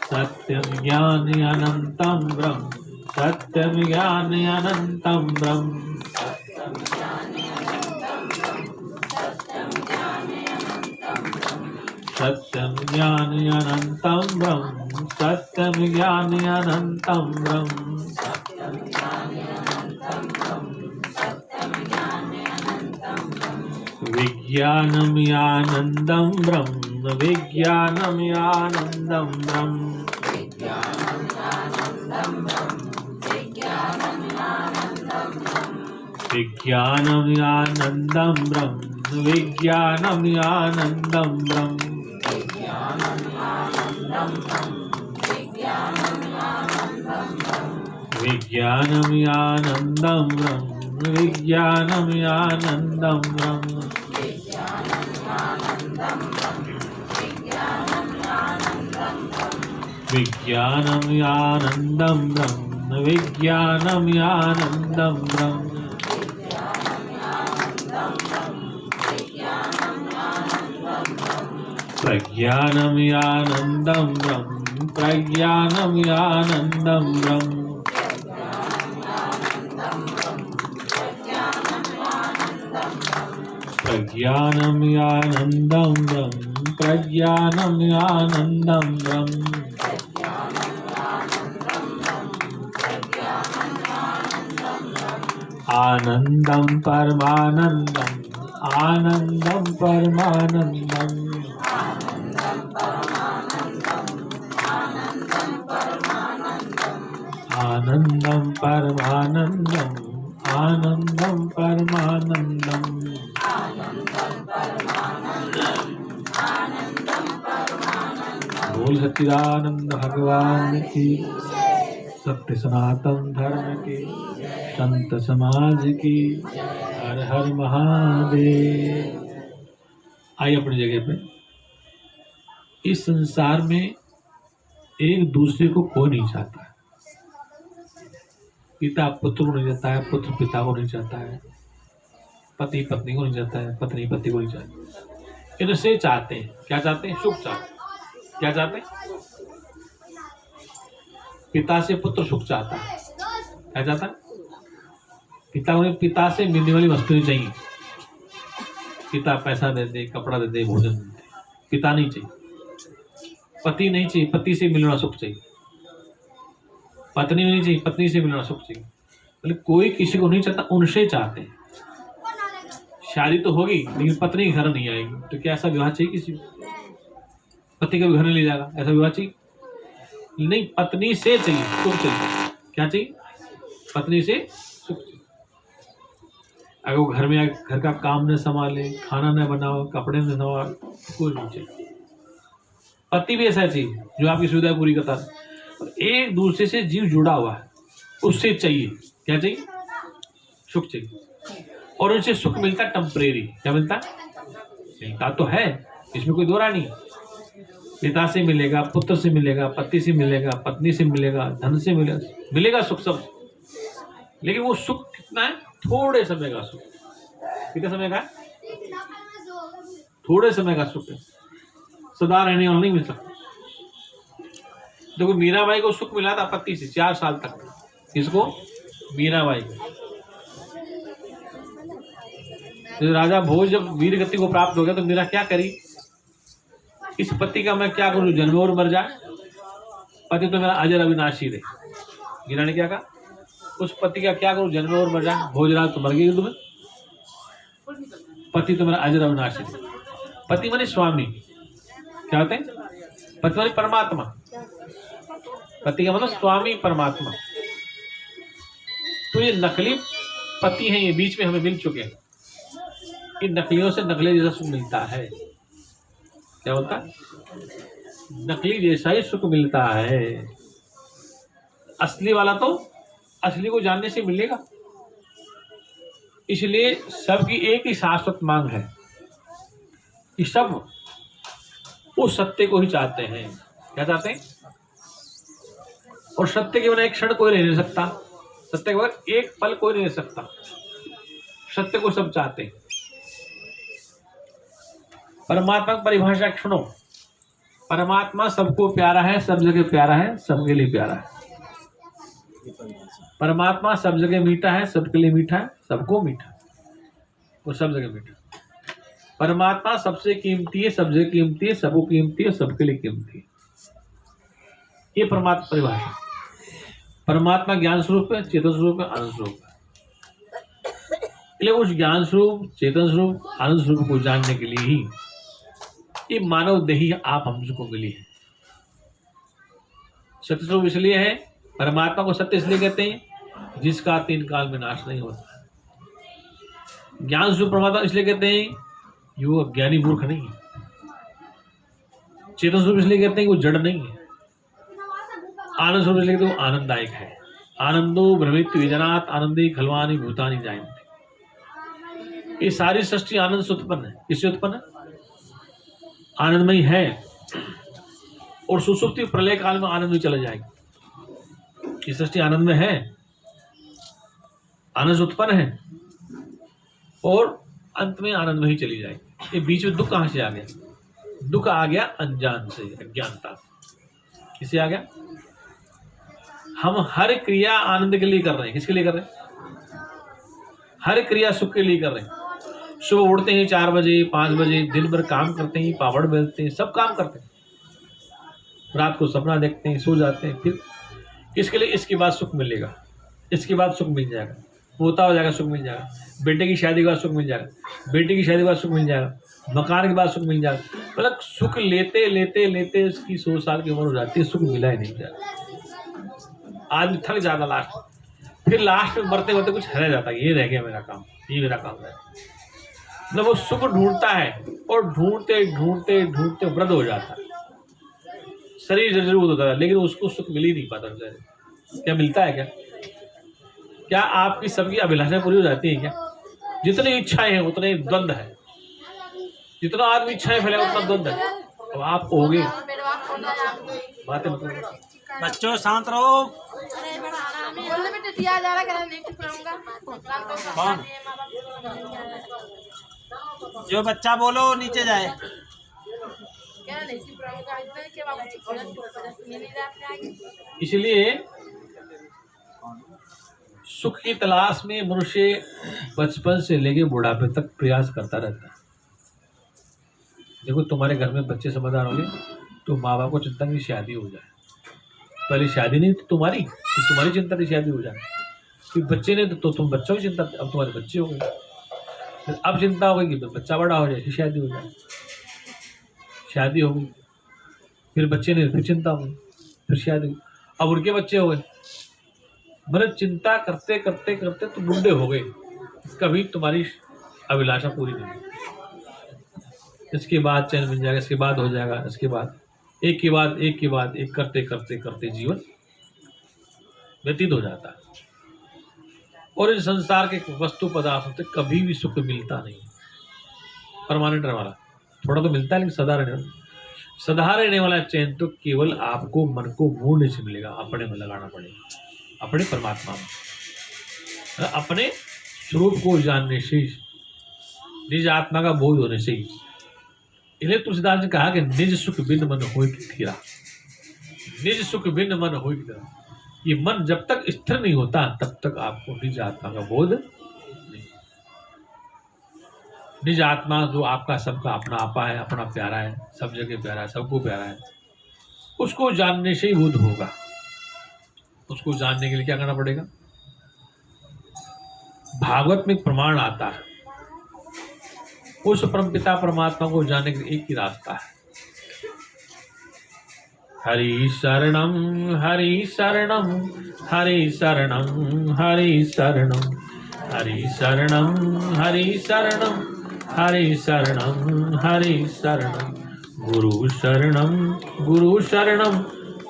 सत्यम ज्ञान अनंतम ब्रह्म, सत्यम ज्ञान अनंतम ब्रह्म, सत्यम ज्ञान अनंतम ब्रह्म, विज्ञानम आनंदम ब्रह्म, विज्ञानम आनंदम ब्रह्म, विज्ञानम आनंदम ब्रह्म, विज्ञानम आनंदम ब्रह्म, विज्ञानम आनंदम ब्रह्म, विज्ञानम आनंदम ब्रह्म, विज्ञानम आनंदम ब्रह्म, विज्ञानम आनंदम ब्रह्म, प्रज्ञानम आनंदम ब्रह्म, प्रज्ञानम आनंदम ब्रह्म, प्रज्ञानम आनंदम ब्रह्म, प्रज्ञानम आनंदम ब्रह्म, आनंदम परमानंदम, आनंदम परमानंदम, आनंदम परमानंदम, आनंदम परमानंदम। बोल सच्चिदानंद भगवान की, सत्य सनातन धर्म की, संत समाज की, हर हर महादेव। आइए अपनी जगह पे। इस संसार में एक दूसरे को कोई नहीं चाहता है। पिता पुत्र को नहीं चाहता है, पुत्र पिता को नहीं चाहता है, पति पत्नी को नहीं चाहता है, पत्नी पति को नहीं चाहती। इनसे चाहते हैं, क्या चाहते हैं? सुख चाहते हैं। क्या चाहते हैं? पिता से पुत्र सुख चाहता है। क्या चाहता है? पिता से मिलने वाली वस्तुएं चाहिए। पिता पैसा दे दे, कपड़ा दे दे, भोजन दे दे, पिता नहीं चाहिए। पति नहीं चाहिए, पति से मिलना सुख चाहिए। पत्नी नहीं चाहिए, पत्नी से मिलना सुख चाहिए। मतलब कोई किसी को नहीं चाहता, उनसे चाहते हैं। शादी तो होगी लेकिन पत्नी घर नहीं आएगी, तो क्या ऐसा विवाह चाहिए किसी को? पति का भी घर नहीं ले जाएगा, ऐसा विवाह चाहिए नहीं। पत्नी से चाहिए, सुख चाहिए। क्या चाहिए? पत्नी से सुख चाहिए। अगर वो घर में घर का काम न संभाले, खाना न बनाओ, कपड़े न संभाल, कुछ नहीं चाहिए। पति भी ऐसा चाहिए जो आपकी सुविधा पूरी करता है। एक दूसरे से जीव जुड़ा हुआ है, उससे चाहिए। क्या चाहिए? सुख चाहिए। और उनसे सुख मिलता है टेम्परेरी। क्या मिलता है? मिलता तो है, इसमें कोई दो राय नहीं। पिता से मिलेगा, पुत्र से मिलेगा, पति से मिलेगा, पत्नी से मिलेगा, धन से मिलेगा सुख सब। लेकिन वो सुख कितना है? थोड़े समय का सुख। कितने समय का? थोड़े समय का सुख है, सदा रहने वाला नहीं मिलता। देखो मीराबाई को सुख मिला था पति से 4 साल तक। किसको? मीराबाई को। तो राजा भोज जब वीर गति को प्राप्त हो गया तो मीरा क्या करी? इस पति का मैं क्या करूं, जन्म और मर जाए, पति तो मेरा अजर अविनाशी रहे। मीरा ने क्या कहा? उस पति का क्या करूं, जन्म और मर जाए। भोजराज तो मर गई तुम्हें, पति तो मेरा अजर अविनाशी रहे। पति माने स्वामी। क्या होते हैं? पति माने परमात्मा। पति का मतलब स्वामी परमात्मा। तो ये नकली पति हैं, ये बीच में हमें मिल चुके हैं। इन नकलियों से नकली जैसा सुख मिलता है। क्या बोलता है? नकली जैसा ही सुख मिलता है। असली वाला तो असली को जानने से मिलेगा। इसलिए सबकी एक ही शाश्वत मांग है कि सब उस सत्य को ही चाहते हैं। क्या चाहते हैं? और सत्य के बिना एक क्षण कोई नहीं रह सकता, सत्य के बगैर एक पल कोई नहीं रह सकता। सत्य को सब चाहते हैं। परमात्मा की परिभाषा सुनो। परमात्मा सबको प्यारा है, सब जगह प्यारा है, सबके लिए प्यारा है। परमात्मा सब जगह मीठा है, सबके लिए मीठा है, सबको मीठा, वो सब जगह मीठा। परमात्मा सबसे कीमती है, सब जगह कीमती है, सबको कीमती है, सबके लिए कीमती है। ये परमात्मा परिभाषा। परमात्मा ज्ञान स्वरूप है, चेतन स्वरूप है, आनंद स्वरूप है। इसलिए उस ज्ञान स्वरूप, चेतन स्वरूप, आनंद स्वरूप को जानने के लिए ही ये मानव देही आप हमको मिली है। सत्य स्वरूप इसलिए है, परमात्मा को सत्य इसलिए कहते हैं जिसका 3 काल में नाश नहीं होता। ज्ञान स्वरूप परमात्मा इसलिए कहते हैं कि वो अज्ञानी मूर्ख नहीं है। चेतन स्वरूप इसलिए कहते हैं कि वो जड़ नहीं है। आनंद स्वरूप इसलिए कहते हैं वो आनंददायक है। आनंदो भ्रमित विजनात् आनंदे खलवानि भूतानि जायन्ते। ये सारी सृष्टि आनंद से उत्पन्न है। किससे उत्पन्न है? आनंदमय है। और सुसुप्ति प्रलय काल में आनंद में चले जाएगी। ये सृष्टि आनंद में है, आनंद से उत्पन्न है और अंत में आनंद में ही चली जाएगी। ये बीच में दुख कहां से आ गया? दुख आ गया अनजान से, अज्ञानता। किससे आ गया? हम हर क्रिया आनंद के लिए कर रहे हैं। किसके लिए कर रहे हैं? हर क्रिया सुख के लिए कर रहे हैं। सुबह उठते हैं 4 बजे 5 बजे, दिन भर काम करते हैं, पापड़ बेलते हैं, सब काम करते हैं, रात को सपना देखते हैं, सो जाते हैं। फिर किसके लिए? इसके बाद सुख मिलेगा, इसके बाद सुख मिल जाएगा, पोता हो जाएगा सुख मिल जाएगा, बेटे की शादी के बाद सुख मिल जाएगा, बेटे की शादी के बाद सुख मिल जाएगा, मकान के बाद सुख मिल जाएगा। मतलब सुख लेते लेते लेते इसकी 100 साल की उम्र हो जाती है, सुख मिला ही नहीं जाएगा। आदमी थक जाता लास्ट, फिर लास्ट में मरते मरते कुछ रह जाता है, ये रह गया मेरा काम, ये मेरा काम है। मतलब वो सुख ढूंढता है और ढूंढते ढूंढते ढूंढते वृद्ध हो जाता है, शरीर जरूर होता है, लेकिन उसको सुख मिल ही नहीं पाता। क्या मिलता है? क्या आपकी सबकी अभिलाषाएं पूरी हो जाती है क्या? जितनी इच्छाएं हैं उतने द्वंद्व है, जितना आदमी इच्छाएं फैलाए उतना द्वंद्व है। अब आप कहोगे बातें मतलब, बच्चों शांत रहो। कौन? जो बच्चा बोलो नीचे जाए। इसलिए सुख की तलाश में मनुष्य बचपन से लेके बुढ़ापे तक प्रयास करता रहता है। देखो तुम्हारे घर में बच्चे समझदार होंगे तो माँ बाप को चिंता की शादी हो जाए, पहले शादी नहीं तो तुम्हारी चिंता की शादी हो जाए, फिर बच्चे ने तो तुम बच्चों की चिंता, अब तुम्हारे बच्चे हो गए, फिर अब चिंता हो गई कि बच्चा बड़ा हो जाए, फिर शादी हो जाए, शादी हो गई, फिर बच्चे ने फिर चिंता हो गई, फिर शादी, अब उनके बच्चे हो गए, मतलब चिंता करते करते करते तो बूढ़े हो गए, कभी तुम्हारी अभिलाषा पूरी नहीं हुई। इसके बाद चैन मिल जाएगा, इसके बाद हो जाएगा, इसके बाद एक के बाद एक के बाद एक करते करते करते जीवन व्यतीत हो जाता है। और इस संसार के वस्तु पदार्थों से कभी भी सुख मिलता नहीं, परमानेंट रहने वाला थोड़ा तो मिलता है, लेकिन सदा रहने वाला चैन तो केवल आपको मन को मोड़ने से मिलेगा, अपने में लगाना पड़ेगा, अपने परमात्मा में, अपने स्वरूप को जानने से, निज आत्मा का बोध होने से ही। इसलिए तुलसीदास ने कहा कि निज सुख बिन मन होय की थीरा, निज सुख बिन मन होय की थीरा। ये मन जब तक स्थिर नहीं होता तब तक आपको निज आत्मा का बोध नहीं। निज आत्मा जो आपका सबका अपना आपा है, अपना प्यारा है, सब जगह प्यारा है, सबको प्यारा है, उसको जानने से ही बोध होगा। उसको जानने के लिए क्या करना पड़ेगा? भागवत में एक प्रमाण आता है, उस परमपिता परमात्मा को जानने के लिए एक ही रास्ता है, हरि शरणम हरि शरणम हरि शरणम हरि शरणम हरि शरणम हरि शरणम हरि शरणम हरि शरणम गुरु शरणम गुरु शरणम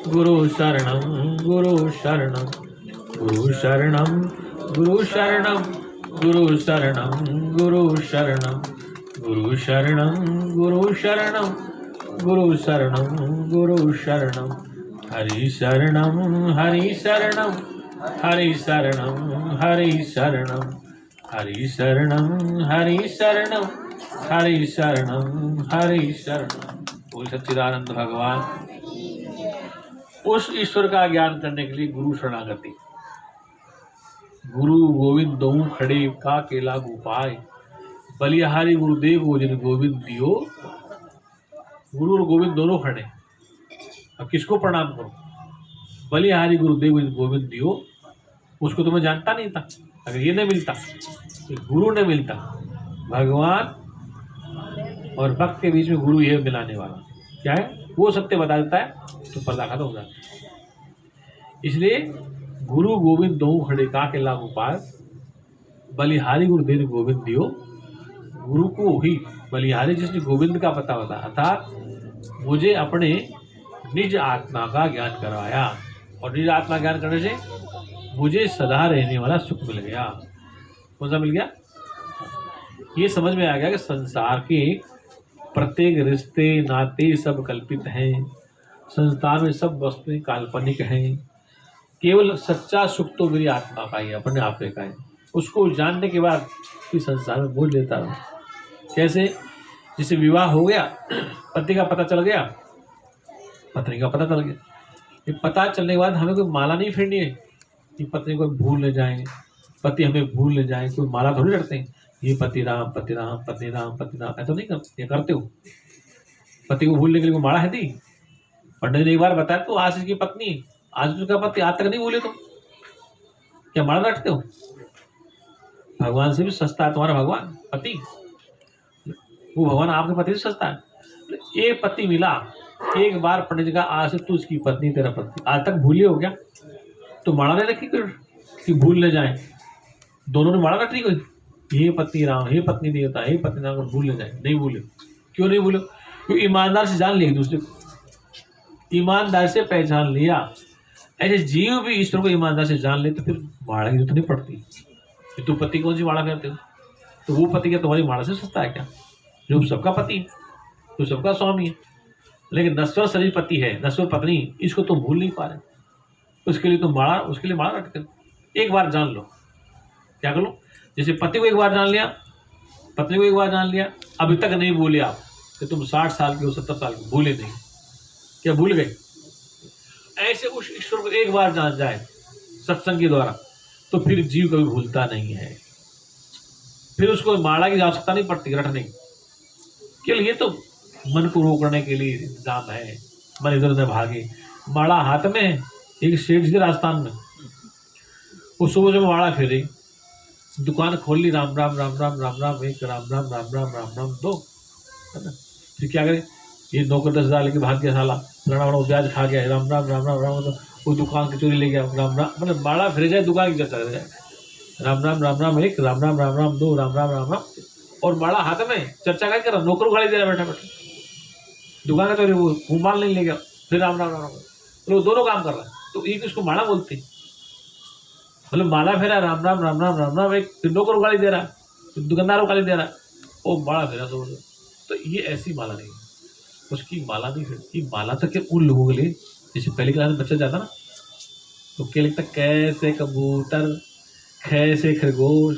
गुरु शरणम गुरु शरणम गुरु शरणम गुरु शरणम गुरु शरणम गुरु शरणम गुरु शरणम गुरु शरणम गुरु शरणम गुरु शरणम हरि शरणम हरि शरणम हरि शरणम हरि शरणम हरि शरणम हरि शरणम हरि शरणम हरि शरणम। बोल सच्चिदानंद भगवान। उस ईश्वर का ज्ञान करने के लिए गुरु शरणागति। गुरु गोविंद दो खड़े का केला गोपाय, बलिहारी गुरुदेव को जिन गोविंद दियो। गुरु और गोविंद दोनों खड़े, अब किसको प्रणाम करो? बलिहारी गुरुदेव को जिन गोविंद दियो, उसको तो मैं जानता नहीं था। अगर ये नहीं मिलता, गुरु नहीं मिलता, भगवान और भक्त के बीच में गुरु ये मिलाने वाला क्या है, वो सत्य बता देता है तो पर्दा खत्म हो जाता है। इसलिए गुरु गोविंद दो खड़े का के लागू पार, बलिहारी गुरुदेव गोविंद दियो। गुरु को ही बलिहारी जिसने गोविंद का पता बताया, अर्थात मुझे अपने निज आत्मा का ज्ञान करवाया, और निज आत्मा ज्ञान करने से मुझे सदा रहने वाला सुख मिल गया। कौन सा मिल गया? ये समझ में आ गया कि संसार के प्रत्येक रिश्ते नाते सब कल्पित हैं, संसार में सब वस्तुएं काल्पनिक हैं, केवल सच्चा सुख तो मेरी आत्मा का ही, अपने आप का है। उसको जानने के बाद इस संसार में बोल लेता हूँ। कैसे? जैसे विवाह हो गया, पति का पता चल गया, पत्नी का पता चल गया। ये पता चलने के बाद हमें कोई माला नहीं फेरनी है कि पत्नी को भूल न जाए, पति हमें भूल न जाए। कोई माला थोड़ी रखते हैं, ये पति राम पति राम पति राम पति राम, ऐसा नहीं करते। ये करते हो? पति को भूलने के लिए कोई माला है थी? पंडित ने एक बार बताया तो आज इसकी पत्नी, आज उसका पति आज तक नहीं भूले, तो क्या माला रखते हो? भगवान से भी सस्ता है तुम्हारा भगवान पति, वो भगवान आपके पति से सस्ता है। एक पति मिला, एक बार पंडित जी का आज से तू इसकी पत्नी तेरा पति, आज तक भूले हो क्या? तो माला नहीं रखी कि भूल न जाए, दोनों ने माला रखी कोई, हे पत्नी राम, हे पत्नी देवता, हे पत्नी राम, भूल न जाए, नहीं भूले। क्यों नहीं भूले? क्योंकि ईमानदार से जान लिया एक दूसरे को, ईमानदार से पहचान लिया। ऐसे जीव भी ईश्वर को ईमानदार से जान ले तो फिर माला की जरूरत नहीं पड़ती। कि तुम पति कौन सी माला करते हो, तो वो पति क्या तुम्हारी माला से सस्ता है क्या? जो सबका पति है, जो सबका स्वामी है, लेकिन नश्वर शरीर पति है, नश्वर पत्नी, इसको तुम भूल नहीं पा रहे। उसके लिए तुम माला, उसके लिए माला रट कर एक बार जान लो। क्या कर लो? जैसे पति को एक बार जान लिया, पत्नी को एक बार जान लिया, अभी तक नहीं भूले आप कि तुम 60 साल के हो, 70 साल के, भूले नहीं, क्या भूल गए? ऐसे उस ईश्वर को एक बार जान जाए सत्संग के द्वारा, तो फिर जीव कभी भूलता नहीं है। फिर उसको माला की आवश्यकता नहीं पड़ती रटने की। केवल ये तो मन को रोकने के लिए इंतजाम है, मन इधर उधर भागे। माला हाथ में, एक सेठ जी राजस्थान में, वो सुबह सुबह माला फेरी, दुकान खोल ली, राम राम राम राम राम राम एक, राम राम राम राम राम राम दो, है ना। फिर क्या करे, ये नौकर 10,000 लेके भाग गया साला, फलाना ब्याज खा गया, राम राम राम राम राम, वो दुकान की चोरी ले गया, राम राम, मतलब माला फिर जाए, दुकान की चर्चा कर जाए, राम राम राम एक, राम राम राम राम दो, राम राम राम राम, और माला हाथ में, चर्चा क्या कर रहा, नौकर गाड़ी दे रहा बैठा बैठा, दुकान का चोरी, वो माल नहीं ले गया, फिर राम राम राम राम, तो दोनों काम कर रहा है। तो एक इसको माला बोलते, मतलब माला फेरा, राम राम राम राम राम राम एक, फिर नौकर गाली दे रहा, फिर दुकानदारों गाली दे रहा, वो माला फेरा। तो ये ऐसी माला नहीं, उसकी माला नहीं फिरती। माला तो क्या उन लोगों के लिए, जैसे पहले क्लास में बच्चा जाता ना, तो क्या लिखता, कैसे कबूतर, कैसे खरगोश,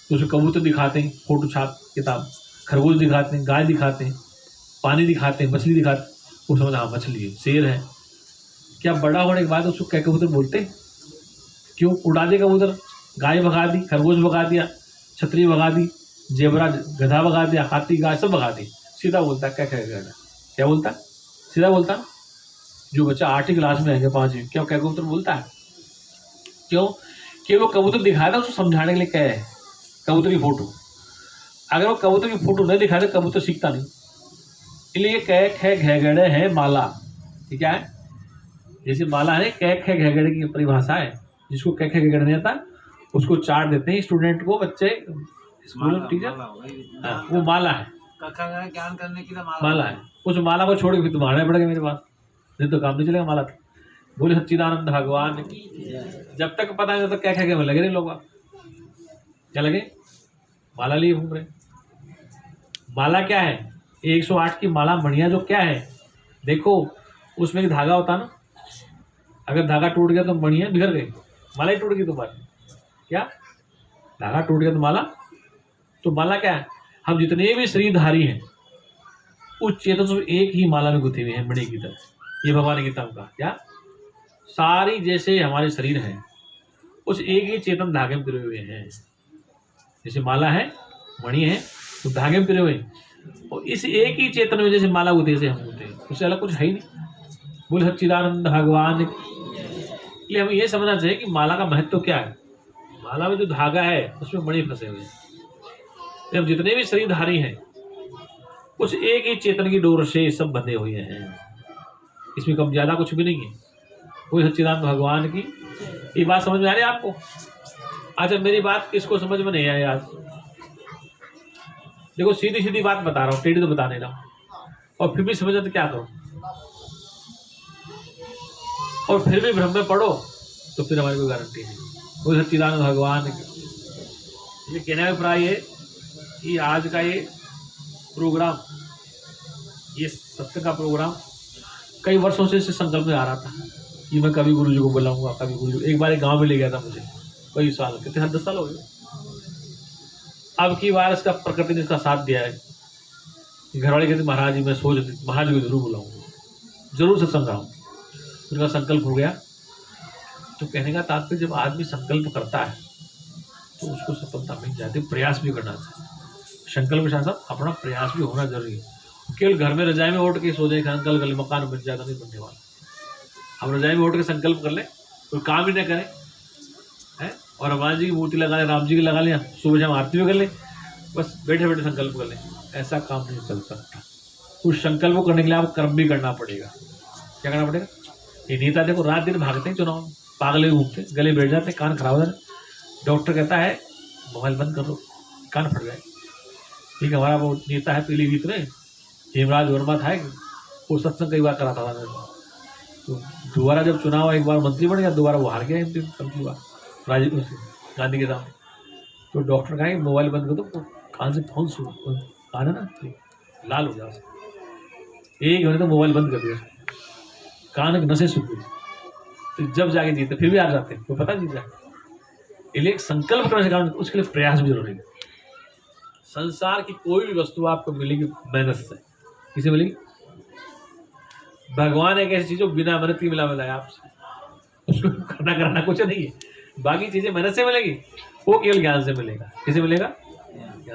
तो उसमें कबूतर दिखाते हैं, फोटो छाप किताब, खरगोश दिखाते हैं, गाय दिखाते हैं, पानी दिखाते हैं, मछली दिखाते हैं, वो समझ हाँ मछली है, शेर है। क्या बड़ा होने के बाद उसको क्या कबूतर बोलते हैं? क्यों? उड़ा दे कबूतर, गाय भगा दी, खरगोश भगा दिया, छतरी भगा दी, जेबरा गधा भगा दिया, हाथी गाय सब भगा दी, सीधा बोलता क्या कहेगा? क्या बोलता? सीधा बोलता। जो बच्चा 8वीं क्लास में है, 5वीं, क्या क्या कबूतर बोलता है? क्यों? कि वो कबूतर दिखाया था उसको समझाने के लिए, क्या है कबूतर की फोटो। अगर वो कबूतर की फोटो नहीं दिखाए तो कबूतर सीखता नहीं। इसलिए कै खे घेगड़े है माला, ठीक है? जैसे माला है, कै खे घेगड़े की परिभाषा है। जिसको कै खे घेगड़े नहीं आता उसको चार्ट देते हैं स्टूडेंट को, बच्चे स्कूल टीचर, वो माला है, ज्ञान करने की माला है। उस माला को छोड़ के फिर तुम्हारे पड़ेगा मेरे पास, नहीं तो काम नहीं चलेगा माला। बोले सच्चिदानंद भगवान, जब तक पता नहीं तब क्या क्या लगे नहीं लोग, क्या लगे? माला लिए घूम रहे। माला क्या है? 108 की माला मणिया जो क्या है, देखो उसमें एक धागा होता ना, अगर धागा टूट गया तो मणिया बिखर गई, माला ही टूट गई तुम्हारी। क्या? धागा टूट गया तो माला, तो माला क्या है? हम जितने भी शरीरधारी हैं उस चेतन से एक ही माला में गुथे हुए हैं, मणि की तरह। ये भगवान गीता का क्या, सारी जैसे हमारे शरीर हैं उस एक ही चेतन धागे में पिरोए हुए हैं। जैसे माला है, मणि है, तो धागे में पिरोए हुए हैं, और इस एक ही चेतन में जैसे माला गुथे से हम गुथे हैं, उससे अलग कुछ है ही नहीं। बोले सच्चिदानंद भगवान। इसलिए हमें ये समझना चाहिए कि माला का महत्व क्या है। माला में जो धागा है उसमें मणि फंसे हुए हैं। हम जितने भी शरीरधारी हैं उस एक ही चेतन की डोर से सब बंधे हुए हैं, इसमें कम ज्यादा कुछ भी नहीं है। कोई सच्चिदानंद भगवान की ये बात समझ में आ रही है आपको? अच्छा, मेरी बात किसको समझ में नहीं आई आज? देखो सीधी सीधी बात बता रहा हूँ, टेढ़ी तो बता नहीं रहा हूँ, और फिर भी समझ तो क्या करो, और फिर भी भ्रम में पड़ो तो फिर हमारी कोई गारंटी नहीं। कोई सच्चिदानंद भगवान की ये कहने का प्राय है कि आज का ये प्रोग्राम, ये सत्संग का प्रोग्राम कई वर्षों से इस संकल्प में आ रहा था कि मैं कभी गुरु जी को बुलाऊंगा, कभी गुरु जी। एक बार एक गांव में ले गया था मुझे, कई साल, कितने 10 साल हो गए। अब की बार इसका प्रकृति ने इसका साथ दिया है। घर वाले कहते महाराज जी, मैं सोच रही महाराज को जरूर बुलाऊंगा, जरूर सत्संग कराऊँ। उनका संकल्प हो गया। तो कहने का तात्पर्य, जब आदमी संकल्प करता है तो उसको सफलता मिल जाती है। प्रयास भी करना चाहिए, संकल्प के साथ साथ अपना प्रयास भी होना जरूरी है। केवल घर में रजाई में उठ के सो जाए संकल्प कर ले मकान बन जाएगा, नहीं बनने वाला। हम रजाई में उठ के संकल्प कर ले, कोई काम ही न करें है, और हनुमान जी की मूर्ति लगा ले, राम जी की लगा लिया, सुबह शाम आरती भी कर ले, बस बैठे बैठे संकल्प कर ले, ऐसा काम नहीं चल सकता। उस संकल्प को करने के लिए आपको कर्म भी करना पड़ेगा। क्या करना पड़ेगा? ये नेता देखो रात दिन भागते हैं चुनाव में, पागले घूमते, गले बैठ जाते, कान खराब हो जाते। डॉक्टर कहता है मोबाइल बंद कर दो, कान फट जाए। ठीक है, हमारा वो नेता है पीलीभीत में, हेमराज वर्मा था, वो सत्संग कई बार कराता था मेरे को। तो दोबारा जब चुनाव, एक बार मंत्री बन गया, दोबारा वो हार गया कई बार राजीव गांधी के सामने। तो डॉक्टर कहा मोबाइल बंद कर दो, तो कान से फोन सुनो, कान है ना लाल हो जाओ। एक घंटे तो मोबाइल बंद कर दिया, कान की नसें सूख गई। तो जब जाके जीते फिर भी हार जाते, तो पता जीत जाए। इसलिए एक संकल्प करने से काम, उसके लिए प्रयास भी जरूरी है। संसार की कोई भी वस्तु आपको मिलेगी मेहनत से, किसे मिलेगी? भगवान एक ऐसी चीज जो बिना मेहनत की मिला है आपसे, उसको करना कराना कुछ नहीं है। बाकी चीजें मेहनत से मिलेगी, वो केवल ज्ञान से मिलेगा। किसे मिलेगा?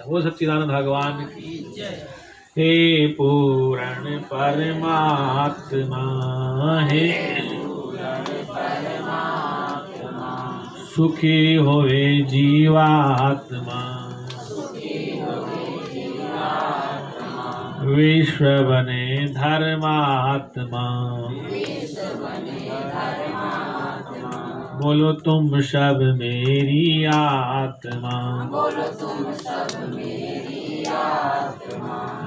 वो सच्चिदानंद भगवान की जय। हे पूर्ण परमात्मा, हे सुखी होवे जीवात्मा, विश्व बने धर्मात्मा, बोलो तुम सब मेरी आत्मा,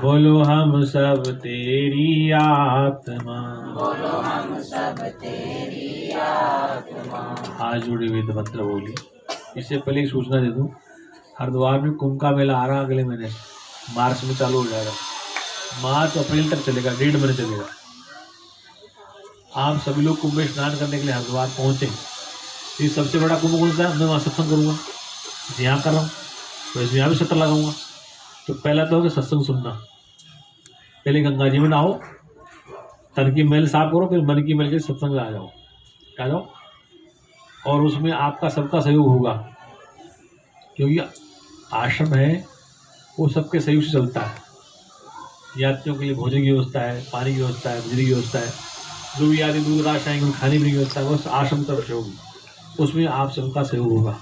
बोलो हम सब तेरी आत्मा, हाथ जोड़े वेद मंत्र बोली। इससे पहले एक सूचना दे दूं, हरिद्वार में कुंभ का मेला आ रहा अगले महीने, मार्च में चालू हो जाएगा। मार्च अप्रैल तक चलेगा, 1.5 महीने चलेगा। आप सभी लोग कुंभ में स्नान करने के लिए हरिद्वार पहुंचे। ये सबसे बड़ा कुंभ कौन सा है? मैं वहाँ सत्संग करूँगा, यहाँ कर रहा हूँ, तो इसमें यहाँ भी सत्र लगाऊंगा। तो पहला तो होगा सत्संग सुनना। पहले गंगा जी में नहाओ, तन की मैल साफ करो, फिर मन की मैल के सत्संग में आ जाओ। और उसमें आपका सबका सहयोग होगा, क्योंकि आश्रम है वो सबके सहयोग से चलता है। यात्रियों के लिए भोजन की व्यवस्था है, पानी की व्यवस्था है, बिजली की व्यवस्था है, जो भी आदि दूध राशन आएंगे खाने पीने की व्यवस्था है, वो आश्रम की तरफ से होगी। उसमें आप सबका सहयोग होगा।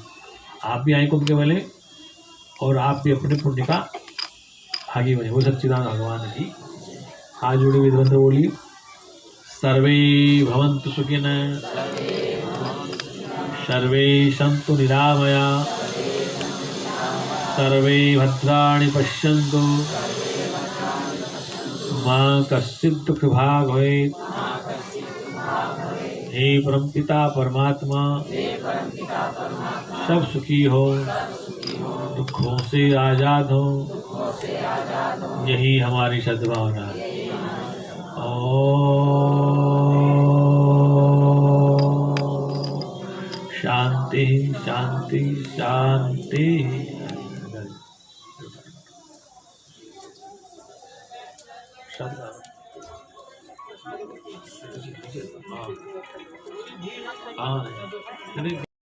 आप भी आए कुंभ के मेले और आप भी अपने पुण्य का भागी बने। वो सच्चिदानंद भगवान की हाथ जोड़े वेद मंत्र बोलिए। सर्वे भवन्तु सुखिनः, सर्वे सन्तु निरामया, सर्वे भद्राणि पश्यन्तु, मां कश्चित् दुःखभाग् भवेत्। हे परमपिता परमात्मा, सब सुखी हो, दुखों से आजाद हो, यही हमारी सद्भावना है। शांति शांति शांति। हाँ